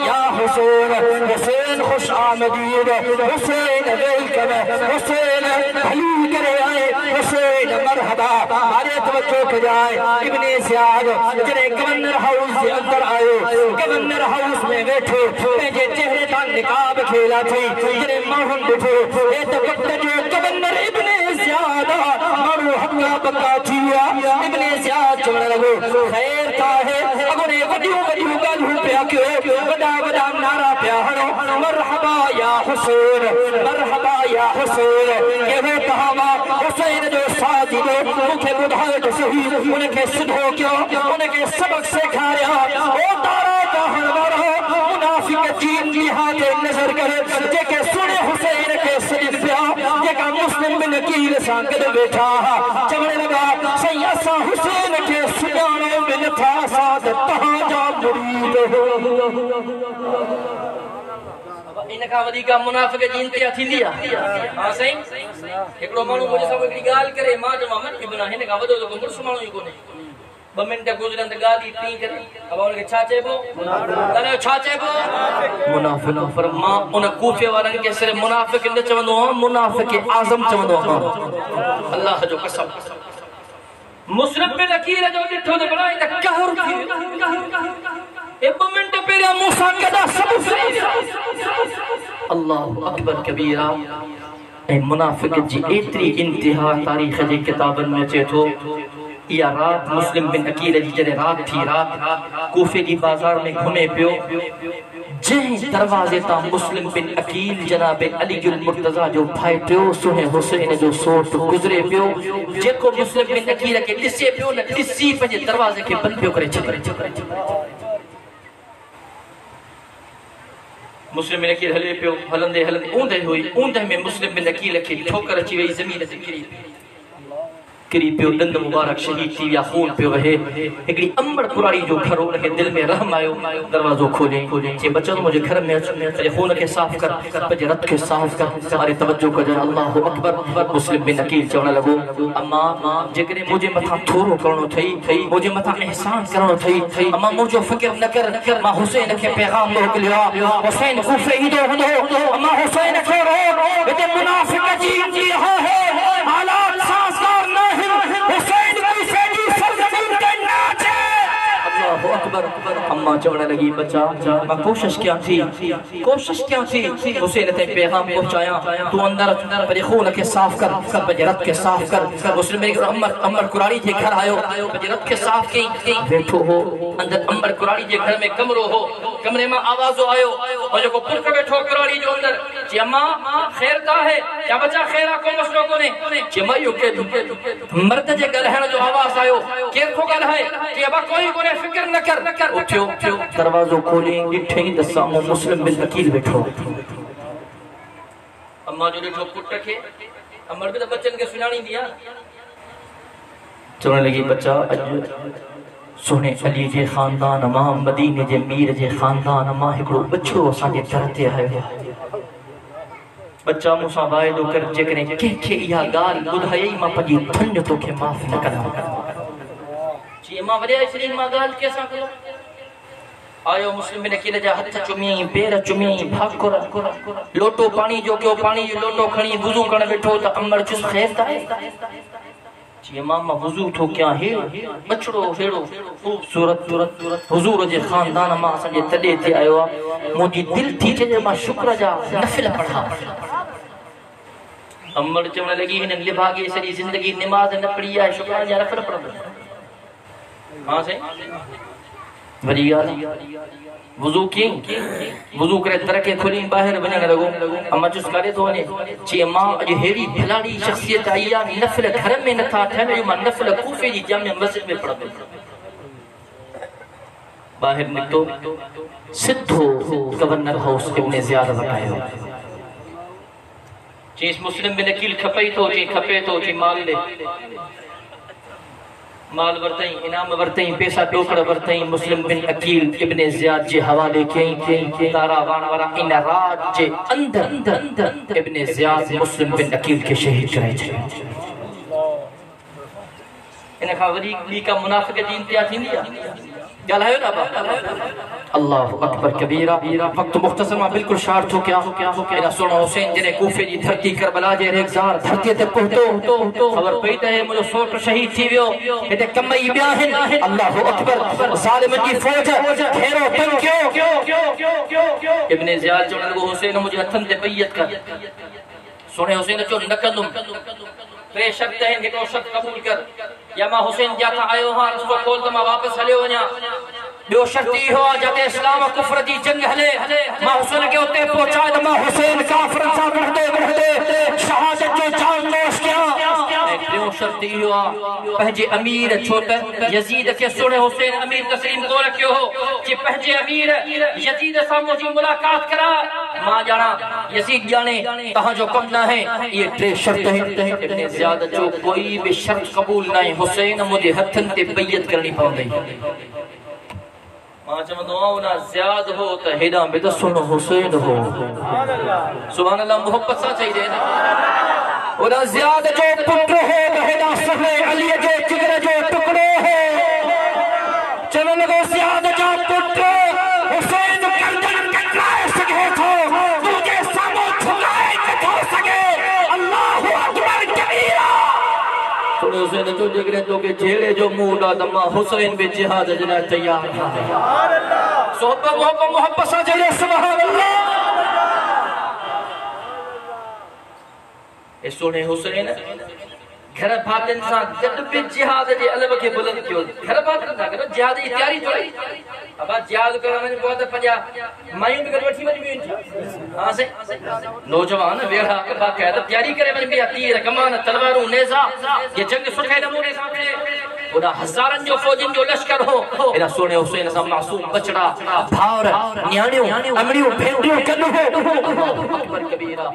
या हुसैन हुसैन खुश आमदीद हुसैन वेलकम हुसैन भली करे आए हुसैन मरहबा अरे तवज्जो कर जाए इब्ने ज़ियाद जने गवर्नर हाउस के अंदर आयो गवर्नर हाउस में बैठो जे चेहरे ता निकाब खेला थी जने माहौल बैठो ए तो जो गवर्नर इब्ने ज़ियाद मारो हक्का बक्का थिया इब्ने ज़ियाद चवण लगो खैर था है अगोने वडियो गाल पे क्यों बड़ा नारा पे हणो मरहबा या हुसैन के वो कहावा हुसैन जो साथी दो मुखे बुधाए तो सही उनके सिद्धो क्यों उनके सबक सिखाया ओ तारा का हरवारा मुनाफिक चीन की हाथ नजर करे जेके सुने हुसैन के सजद पिया जेका मुस्लिम बिन अकील सा गद बैठा चवणे लगा सही असा हुसैन के सुजाने बिन था साथ तहां जा मुरीद इनका वधी का मुनाफिक जी इंतिहा थींदी आहे हां सही एकड़ो माण्हू मुझे सब एकड़ी गाल करे मां जमा मन के बिना हिन का वधो तो मुर्स माण्हू ही कोने 2 मिनट गुजरन त गाली पी करे अब उनके छा चेबो करे छा चेबो मुनाफिक पर मां उन कूफे वारन के सिर्फ मुनाफिक न चवंदो मुनाफिक आजम चवंदो अल्लाह जो कसम मुस्लिम बिन अकील जो ॾिठो त बड़ा त कहर थी ए 2 मिनट पेरा मूसा कदा सब अल्लाह अकबर कबीरा ए मुनाफिक जी एतरी इंतहा तारीख जी किताबन में चे थो या रात मुस्लिम बिन अकील जी जरे रात थी रात कूफे की बाजार में घूमे पियो जे दरवाजे ता मुस्लिम बिन अकील जनाब अली अल मुर्तजा जो भाई पियो सुने हुसैन जो सोट गुजरे पियो जेको मुस्लिम बिन अकील के दिसे पियो न दिसी पंजे दरवाजे के बंद पियो करे छे मुस्लिम बिन अकील हले पियो हलंदे हलंदे ऊंदे हुई ऊंदे में मुस्लिम बिन अकील खे ठोकर अची वई ज़मीन ते किरी पियो दंद मुबारक शहीद थी या खून पियो वहे एकड़ी अम्बड़ पुराड़ी जो घर उनके दिल में रहम आयो दरवाजो खोले जे बचल मुझे घर में अच खून के साफ कर पंहिंजे रत के साफ कर हमारे तवज्जो कर अल्लाहु अकबर मुस्लिम बिन अकील चवण लगो अम्मा जेकरे मुझे मथा थोरो करणो थई मुझे मथा एहसान करणो थई अम्मा मुझो फिक्र न कर मां हुसैन के पैगाम मोकलियो हुसैन खूफे ईंदो हूंदो अम्मा हुसैन खे रो हिते मुनाफिक जी हां है हालात साज़गार न हुसैन की फैजी सरजमीन के नाचे अल्लाहु अकबर अम्मा चवण लगी बच्चा मैं कोशिश क्या थी हुसैन ते पैगाम पहुंचाया तू अंदर पर खून के साफ कर बजरत के साफ कर मुस्लिम अमर कुराड़ी के घर आयो बजरत के साफ की बैठो हो अंदर अमर कुराड़ी के घर में कमरो हो कमरे में आवाज आयो और जो पुरख बैठो कुराड़ी जो अंदर जे अम्मा खैर का है क्या बच्चा खैरा को मसलो कोने जे मायो के मर्द जे गलहण जो आवाज आयो केर को गल है कि अब कोई कोने फिक्र न कर उठो दरवाजो खोले डिठे ही दसामो मुस्लिम बिन अकील बैठो अम्मा जो डिठो पुट के अमर भी तो बच्चन के सुनानी दिया चवण लगी बच्चा अज सोने अली जे खानदान मां मदीने जे मीर जे खानदान मां एकड़ो बछड़ो असा जे दर ते आयो बच्चा मुसा वायदो कर जेकरे के या गाल बुधाई मां पजी थंड तो के माफ न करा जी मां वरे श्री मां गाल के सा करो आयो मुस्लिम बिन अकील जा हथ चुमी पैर चुमी भाकुर लोटो पानी जो क्यों पानी जो लोटो खणी वुजू करण बैठो त अमर चुस खैर ता जी मामा वुजू ठो क्या है बछड़ो हेड़ो खूबसूरत हुजूर जे खानदान मां संगे तडे ते आयो मुजी दिल थी जे मां शुक्र जा नफिल पढ़ा अमर चवण लगी हिन लिभागे सरी जिंदगी नमाज न पढ़ी है शुक्र जा नफिल पढ़ो हां सही बढ़िया वुजू की वुजू करे तरके खुली बाहर वणन लगो अम्मा चुस करे तो ने ची मां अज हेड़ी भलाड़ी शख्सियत आई या नफिल घर में न था ठन यो मां नफिल कूफे जी जामे मस्जिद में पढ़ो बाहर निकतो सिद्धो गवर्नर हाउस इब्ने जियाद वटायो चीज मुस्लिम बिन अकील खपई तो ची माल ले माल वरतई इनाम वरतई पैसा टोकड़ वरतई मुस्लिम बिन अकील इब्ने जियाद जे हवाले कई तारा वाण वारा इन रात जे अंदर इब्ने जियाद मुस्लिम बिन अकील के शहीद कराए छे इन का वरी ली का मुनाफिक जी इंतहा थींदी गलायो ना अल्लाहु अकबर कबीरा वक्त मुख्तसर में बिल्कुल शार थो क्या एना सोना हुसैन जने कूफे जी धरती करबला जे रेगजार धरती ते पहुतो खबर पई त मुजो सोट शहीद थी वियो एते कमई बिया है अल्लाहु अकबर जालिम की फौज घेरो तन क्यों इब्ने जियाद चवण लॻो हुसैन मुझे हथन ते बैयत कर सोने हुसैन चो न कंदुम टे शर्त है हिकड़ो शर्त कबूल कर या मां हुसैन जा था आयो हां रस्तो खोल त मां वापस हलियो वणा बियो शर्त ई हो जते इस्लाम कुफर जी जंग हले मां हुसैन के उते पहुंचा त मां हुसैन काफरन सा बढ़ते शहादत जो जान नोश किया बियो शर्त ई हो पंहिंजे अमीर छोट यजीद के सुने हुसैन अमीर तस्लीम को रखियो हो कि पंहिंजे अमीर यजीद सा मुझी मुलाकात करा मां जाना यजीद जाने तहां जो कम ना है ये टे शर्त है इब्ने जियाद जो कोई भी शर्त कबूल नहीं हुसैन मुझे हथन ते बैयत करनी पवंदी मां चवंदो ना जियाद हो त हेडा बे त सुनो हुसैन हो सुभान अल्लाह मोहब्बत सा चाहिए ना ओदा जियाद जो पुत्र हो त हेडा सहे अली जो जिगर जो टुकड़ो हो चवन लॻो जियाद जो पुत्र हुसैन गर्दन कटराए सके थो तुझे सामो झुकाए न थो सके अल्लाहु अकबर कबीरा सुनो हुसैन जो जिगर तो के झेड़े जो मुंह दा दमा हुसैन बे जिहाद जना तैयार सुभान अल्लाह सोहबत मोहब्बत सा चाहिए सुभान अल्लाह ए सोने हुसैन घर भातन सा जद पे जिहाद जे अलव के बुलंद कियो घर भातन सा करो जिहाद की तैयारी थोड़ी अब जिहाद करण में बहुत पंजा मायूं भी वठी वठी हां से नौजवान वेड़ा बाकायदा तैयारी करे वने तीर कमान तलवारूं नेजा ये जंग सुठे नमूने सां उना हजारन जो फौजन जो लश्कर हो एना सोने हुसैन सा मासूम बचड़ा भावर न्याणियों अमड़ियों भेंडियों कनु हो अकबर कबीरा।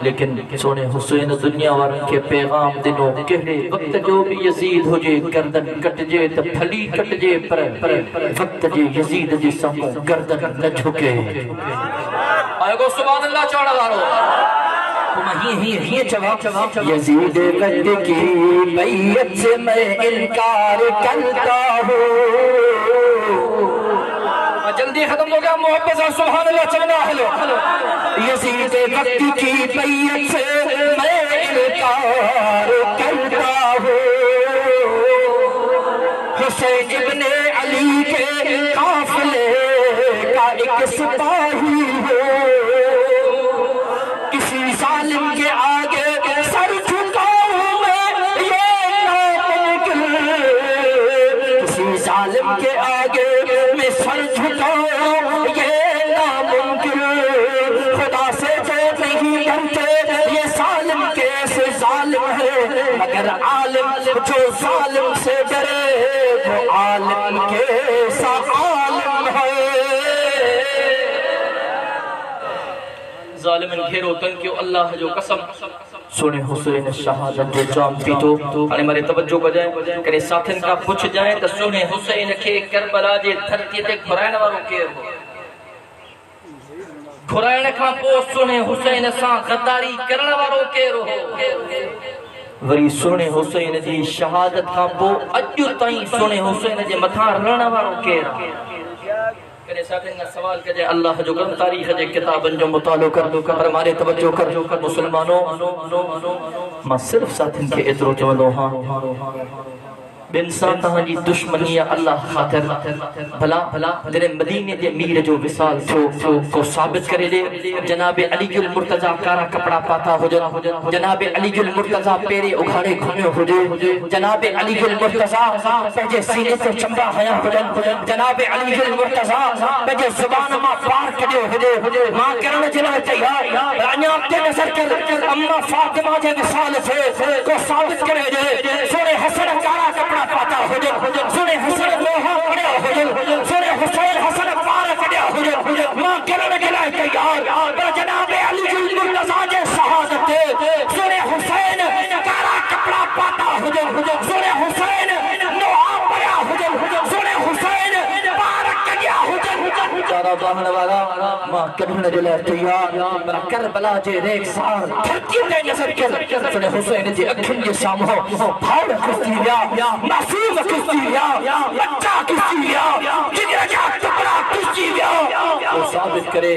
लेकिन सोने हुसैन दुनिया वारन के पैगाम दिनो केड़े वक्त जो भी यजीद हो जे गर्दन कट जे त फली कट जे पर वक्त जे यजीद जी सामो गर्दन न झुके। आयो सुभान अल्लाह चढ़ा वारो यजीद वक्त की बैयत से मैं इनकार करता हूँ। जल्दी खत्म हो गया मोहब्बत से सुभान अल्लाह चलना हेलो। यजीद वक्त की बैयत से मैं इनकार करता हूँ। हुसैन इब्ने अली के काफिले का एक सिपाही हो। किसी जालिम के आगे सर झुकाऊं मैं ये नामुमकिन। किसी जालिम के आगे मैं सर झुकाऊं ये नामुमकिन। खुदा से जो नहीं डरते ये जालिम कैसे जालिम है। मगर आलिम जो जालिम से डरे वो आलिम कैसा आलिम है। जालिमन घेरो तन क्यों अल्लाह जो कसम सोने हुसैन शहादत जो जाम पीतो अने मारे तवज्जो बजाए करे साथन का पूछ जाए तो सोने हुसैन के करबला जे धरती ते घुराइण वारो केर हो। घुराइण का पो सोने हुसैन सा गद्दारी करण वारो केर हो। वरी सोने हुसैन जी शहादत का पो अजु ताई सोने हुसैन जे मथा रण वारो केर। करे साथन का सवाल कजे अल्लाह जो गम तारीख जे किताबन जो मुतालो कर दो पर मारे तवज्जो कर मुसलमानों मां सिर्फ साथन के एतरो चवंदो हां इंसान तहां जी दुश्मनी अल्लाह खातिर भला भला तेरे मदीने जे मीर जो विसाल थो को साबित करे दे। जनाब अलीजुल मुर्तजा कारा कपड़ा पाता हो जनाब अलीजुल मुर्तजा पेरे उखाड़े घुमियो हो जनाब अलीजुल मुर्तजा पंहिंजे सीने ते चंबा हया हो जनाब अलीजुल मुर्तजा पंहिंजे ज़ुबान मां पार कढियो हो मां करण जे लाइ तैयार अञा ते नज़र कर अम्मा फातिमा जे विसाल से को साबित करे दे। सोने हसन कारा कपड़ा पाता हो सोने हुसैन लोहा पड़िया हो सोने हुसैन हसन पार कढिया हो मां करण के लाइ तैयार पर जनाब अलीजुल मुर्तजा जे शहादत सोने हुसैन कारा कपड़ा पाता हो सोने हुसैन लोहा पड़िया हो सोने हुसैन पार कढिया हो तारा बाहण वाला मां कढण जे लाइ तैयार पर करबला जे रेखसार धरती ते नज़र कर सोने हुसैन जे अखियुनि जे साम्हूं भाव कुस्ती विया मासूम कुस्ती विया बच्चा कुस्ती विया जिगर जा टुकड़ा कुस्ती विया वो साबित करे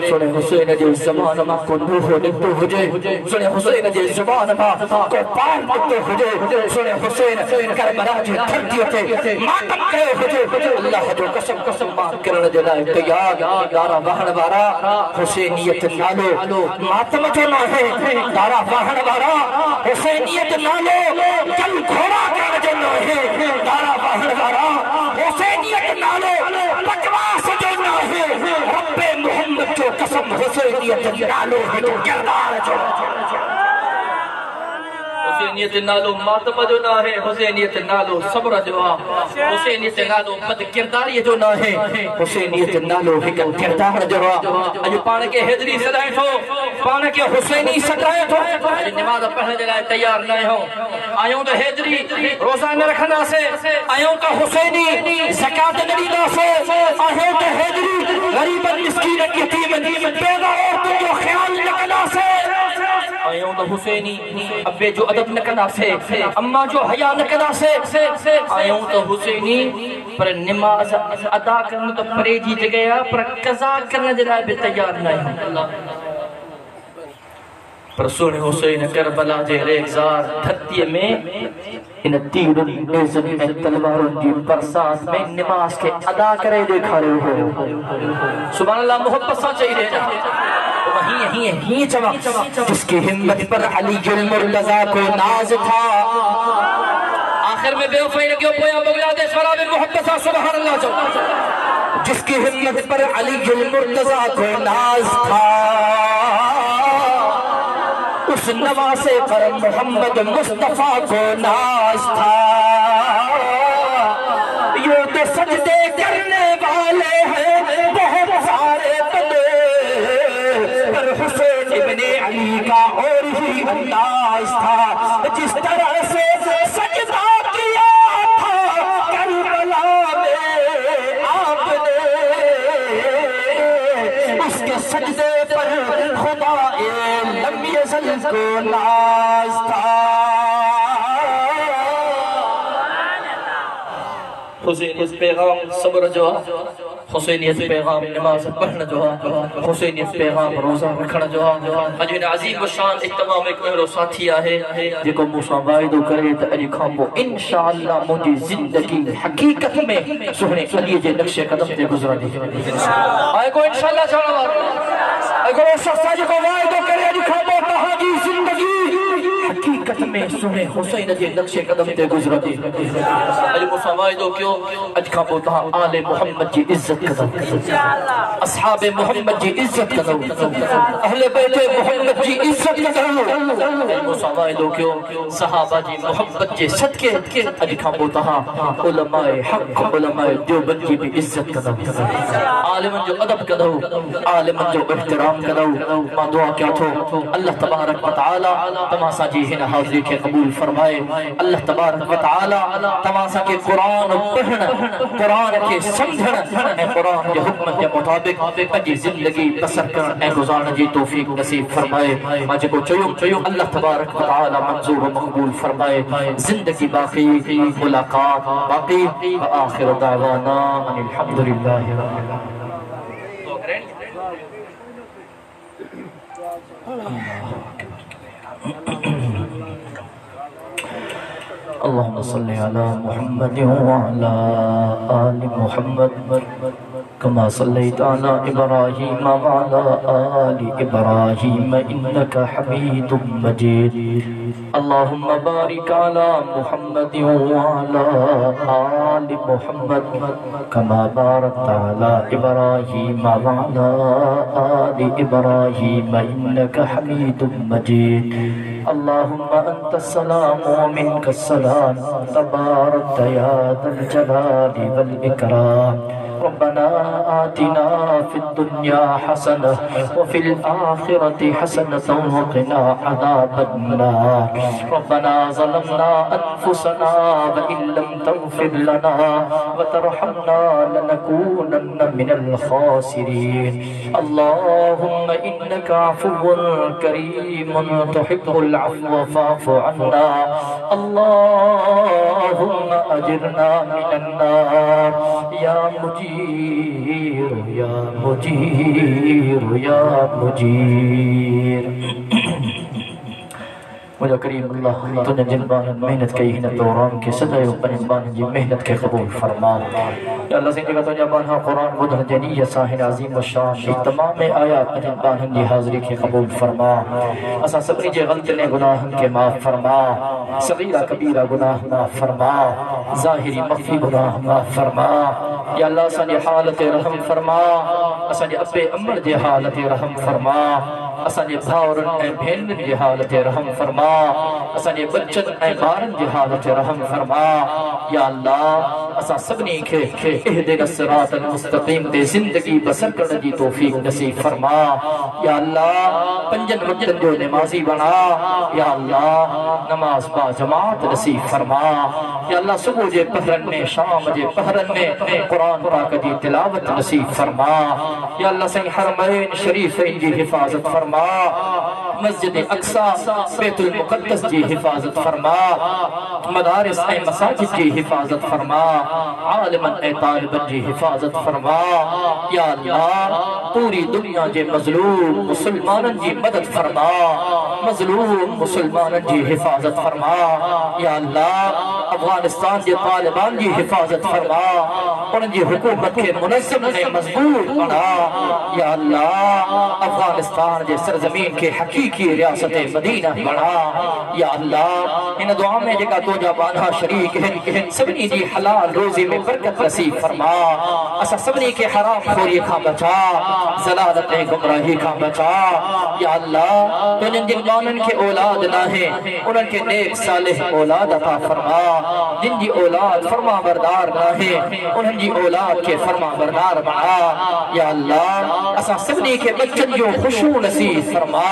सोने हुसैन जे ज़बान मां को नूह निकतो हुजे सोने हुसैन जे ज़बान मां को पार निकतो हुजे सोने हुसैन करबला जे धरती ते मातम कयो हुजे अल्लाह जो कसम कसम मां करण जे लाइ तैयार दारा बहण वारा हुसैनियत नालो मातम जो न है दारा बहण वारा हुसैनियत नालो कल घोड़ा करण जो न है दारा बहण वारा हुसैनियत नालो बकवास जो न है रब्बे मोहम्मद जो कसम हुसैनियत नालो है किरदार जो हुसैनियत नालो मातम जो ना है हुसैनियत नालो सब्र जो आ हुसैनियत नालो बद किरदारी जो ना है हुसैनियत नालो हिक किरदार जो आ। अज पाण के हैदरी सदाए थो पाण के हुसैनी सदाए थो अज नमाज पढ़ने जे लाइ तैयार न हो आयो तो हैदरी रोजा न रखना से आयो तो हुसैनी ज़कात न दीदा से आयो तो हैदरी गरीब मिस्कीन यतीम बेवा औरतों जो ख्याल न कना से आयो तो हुसैनी अब्बे जो अदब न कना से अम्मा जो हया न कना से आयो तो हुसैनी पर नमाज अदा करन तो परे जी जगह पर कज़ा करने जे लाइ भी तैयार न है। पर सोने हुसैन करबला जे रेज़ार धरती में इन तीर नेज़न में तलवारों की बरसात में नमाज के अदा करे दिखारे हो सुभान अल्लाह मोहब्बत सा चाहिए ना वही जवाब जिसकी हिम्मत पर अलीजुल मुर्तजा को नाज था। आखिर में बेवफाई लगी पोया बांग्लादेश वाला में मोहब्बत सा सुभान अल्लाह जो जिसकी हिम्मत पर अलीजुल मुर्तजा को नाज था उस नवासे पर मोहम्मद मुस्तफा को नाज था। ये तो सजदे करने वाले हैं बहुत सारे बंदे, पर हुसैन इब्ने अली का और ही अंदाज था। जिस तरह से सजदा किया था करबला में आपने, उसके सजदे पर खुदा लम यज़ल को नाज था। हुसैनियत पैगाम सब्र जो है, हुसैनियत पैगाम नमाज पढ़ना जो है, हुसैनियत पैगाम रोजा रखना जो है। अज इन अजीम शान इत्तमाम एक अहिड़ो साथी आहे जेको मूंसां वाइदो करे त अॼु खां पोइ इंशाअल्लाह मुंहिंजी ज़िंदगी हक़ीक़त में सुहिणे अलीअ जे नक्शे क़दम ते गुज़रंदी। आहे को इंशाअल्लाह चवण वारो, हिकिड़ो शख़्स जेको वाइदो करे अॼु खां पोइ तव्हांजी ज़िंदगी हक़ीक़त में सुहिणे हुसैन जे नक्शे क़दम ते गुज़रंदी। अॼु मूंसां वाइदो कयो अॼु खां पोइ तव्हां आले मुहम्मद जी इज़त कंदव, असहाबे मुहम्मद जी इज़त कंदव, अहले बैत मुहम्मद जी इज़त कंदव। मूंसां वाइदो कयो सहाबा जी मोहब्बत जे सदके अॼु खां पोइ तव्हां उलमाए हक़ उलमाए देवबंद जी भी इज़त कंदव, आलिमनि जो अदब कंदव, आलिमनि जो एहतराम कंदव। मां दुआ कयां थो अल्लाह तबारक व तआला तव्हां सां जी हिन हाज़िरी खे क़बूल फरमाए। अल्लाह तबारक व तआला तव्हां सां खे क़ुरान पढ़ण, क़ुरान खे समझण ऐं क़ुरान जे हुक्म जे मुताबिक़ पंहिंजी ज़िंदगी बसर करण ऐं गुज़ारण जी तौफ़ीक़ नसीब फरमाए। मां जेको चयो अल्लाह तबारक व तआला मंज़ूर व मक़बूल फरमाए। ज़िंदगी बाक़ी, मुलाक़ात बाक़ी। व आख़िर दावाना अनिल हम्दुलिल्लाहि रब्बिल अल्लाहुम्मा सल्लि अला मुहम्मद व अला आलि मुहम्मद कमा सल्लैता अला इब्राहीम व अला आलि इब्राहीम इन्नका हमीदुम मजीद। अल्लाहुम्मा बारिक अला मुहम्मद व अला आलि मुहम्मद कमा बारकता अला इब्राहीम व अला आलि इब्राहीम इन्नका हमीदुम मजीद। अल्लाहुम्मा अंतस्सलाम व मिनकस्सलाम तबारक या ज़ल जलाली वल इकराम। रब्बना आतिना फिद दुनिया हसनह व फिल आखिरति हसनतन व क़िना अज़ाबन नार। रब्बना ज़लमना अनफुसना व इन लम तग़फिर लना व तरहमना लनकूनन्न मिनल ख़ासिरीन। अल्लाहुम्मा इन्नका अफ़ुव्वुन करीमुन तुहिब्बुल अफ़्व फ़अफ़ु अन्ना। अल्लाहुम्मा अजिरना मिनन नार या मुजीर या मुजीर या मुजीर। मुझे करीम अल्लाह तुझे जिन बारन मेहनत कई हिन दौरान के सदायो पंहिंजनि बारन जी मेहनत के क़बूल फरमा। या अल्लाह से जेका तुझा बारन क़ुरान ॿुधण जे नीयत सां हिन अज़ीम शान तमाम आयात पंहिंजनि बारन जी हाज़िरी के क़बूल फरमा। असां सभिनी जे ग़लतियुनि गुनाहनि के माफ़ फरमा, सगीरा कबीरा गुनाह माफ़ फरमा, ज़ाहिरी मख़फ़ी गुनाह माफ़ फरमा। या अल्लाह असांजी हालत रहम फरमा, असांजे अबे अमर जे हालत रहम फरमा, असांजे भाउरनि ऐं भेनरुनि जी हालत रहम फरमा, असांजे बच्चनि ऐं ॿारनि जी हालत रहम फरमा। या अल्लाह असां सभिनी खे इहदिना सिरातल मुस्तक़ीम ते ज़िंदगी बसर करण जी तौफ़ीक़ नसीब फरमा। या अल्लाह पंजनि वक़्तनि जो नमाज़ी बना। या अल्लाह नमाज बा जमात नसीब फरमा। या अल्लाह सुबह जे पहरनि में, शाम जे पहरनि में क़ुरान पाक जी तिलावत नसीब फरमा। या अल्लाह सही हरमैन शरीफ़ैन जी हिफ़ाज़त फरमा, मस्जिद अक्सा बैतुल मुक़द्दस जी हिफ़ाज़त फरमा, मदारिस ऐं मसाजिद जी हिफ़ाज़त फरमा, आलिमन ऐं तालिबन जी हिफ़ाज़त फरमा। या अल्लाह पूरी दुनिया जे मज़लूम मुसलमाननि जी मदद फरमा, मज़लूम मुसलमाननि जी हिफ़ाज़त फरमा। या अल्लाह अफ़गानिस्तान जे तालिबान जी हिफ़ाज़त फरमा, उन्हनि जी हुकूमत खे मुनज़्ज़म ऐं मज़बूत बना। या अल्लाह अफ़गानिस्तान जे सरज़मीन खे हक़ीक़ी रियासत मदीना बना। या अल्लाह इन दुआ में जेका तुंहिंजा बाधा शरीक आहिनि सभिनी जी हलाल रोज़ी में बरकत नसीब फरमा। असां सभिनी खे हराम खोरीअ खां बचा, ज़लालत ऐं गुमराही खां बचा। या अल्लाह तुंहिंजनि जिन यतीमानन के औलाद ना है उनन के नेक सालिह औलाद अता फरमा। जिन जी औलाद फरमा बरदार ना है उनन जी औलाद के फरमा बरदार बना। या अल्लाह असा सबनी के बच्चन जो खुशू नसीब फरमा।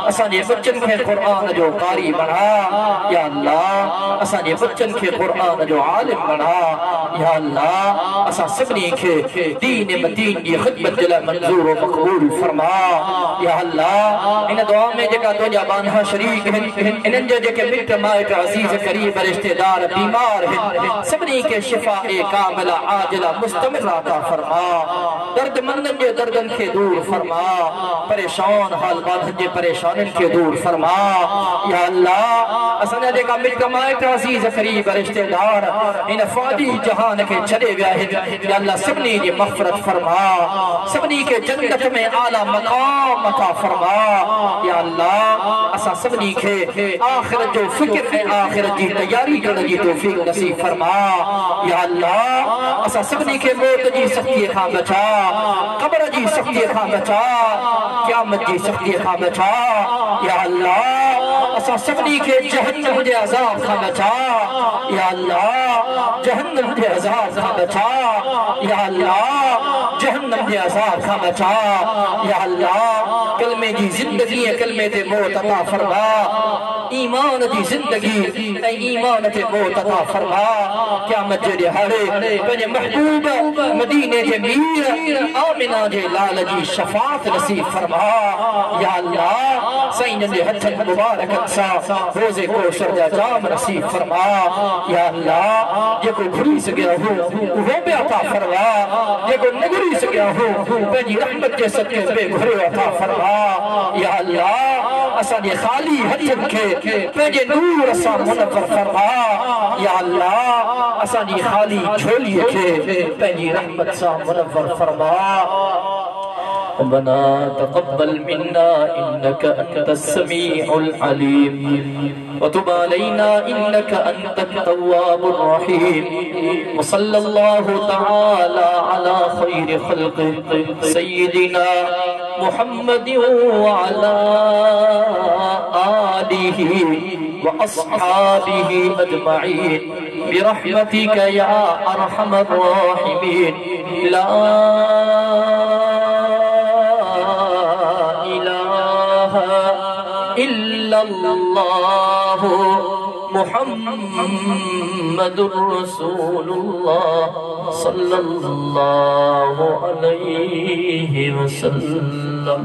असा जे बच्चन के कुरान जो कारी बना। या अल्लाह असा जे बच्चन के कुरान जो आलिम बना। या अल्लाह असा सबनी के दीन मदीन की खिदमत दिल मंजूर व मकबूल फरमा। या अल्लाह इन दुआ में जेका तुझा बांधा शरीक हैं इनन जो जेके मिट माइट अजीज करीब रिश्तेदार बीमार हैं सबनी के शिफा ए कामिला आजिला मुस्तमिर अता फरमा। दर्दमंदन जे दर्दन के दूर फरमा। परेशान हाल बांधन जे परेशानन के दूर फरमा। या अल्लाह असन जेका मिट माइट अजीज करीब रिश्तेदार इन फादी जहान के चले गया है। या अल्लाह सबनी की मग़फ़िरत फरमा। सबनी के जन्नत में आला मकाम अता फरमा। या अल्लाह असा सबनी के आखिरत जो फिक्र है आखिरत की तैयारी करने की तौफीक नसीब फरमा। या अल्लाह असा सबनी के मौत की सख्ती खां बचा। कब्र की सख्ती खां बचा। क़यामत की सख्ती खां बचा। या अल्लाह असा सबनी के जहन्नम के अज़ाब खां बचा। या अल्लाह जहन्नम के अज़ाब खां बचा। या अल्लाह जहन्नम के अज़ाब खां बचा। या अल्लाह कलमे की जिंदगी कलमे ते मौत अता फरमा। ईमान की जिंदगी ईमान ते मौत अता फरमा। क़यामत जे दिहाड़े पंहिंजे महबूब मदीने के मीर आमिना जे लाल जी शफाअत नसीब फरमा। या अल्लाह सईन जे हथन मुबारकन सा रोज़े कौसर जा जाम नसीब फरमा। या अल्लाह जेको घुरी सघिया हो वो बि अता फरमा। जेको न घुरी सघिया हो पंहिंजी रहमत के सदके बे घुरे अता फरमा। या अल्लाह असांजे खाली हथन के पंहिंजे नूर सां मुनव्वर फरमा। या अल्लाह असांजी खाली झोली के पंहिंजी रहमत सां मुनव्वर फरमा। रब्बना तक़ब्बल मिन्ना इन्नका अंतस समीउल अलीम व तुब अलैना इन्नका अंतत तव्वाबुर रहीम। व सल्लल्लाहु तआला अला खैरि खल्क़ि सय्यिदिना मुहम्मदिन व अला आलिहि व अस्हाबिहि अजमईन बिरहमतिका या अरहमर राहिमीन। ला इल्लल्लाहु मुहम्मदुर रसूलुल्लाह सल्लल्लाहु अलैहि वसल्लम।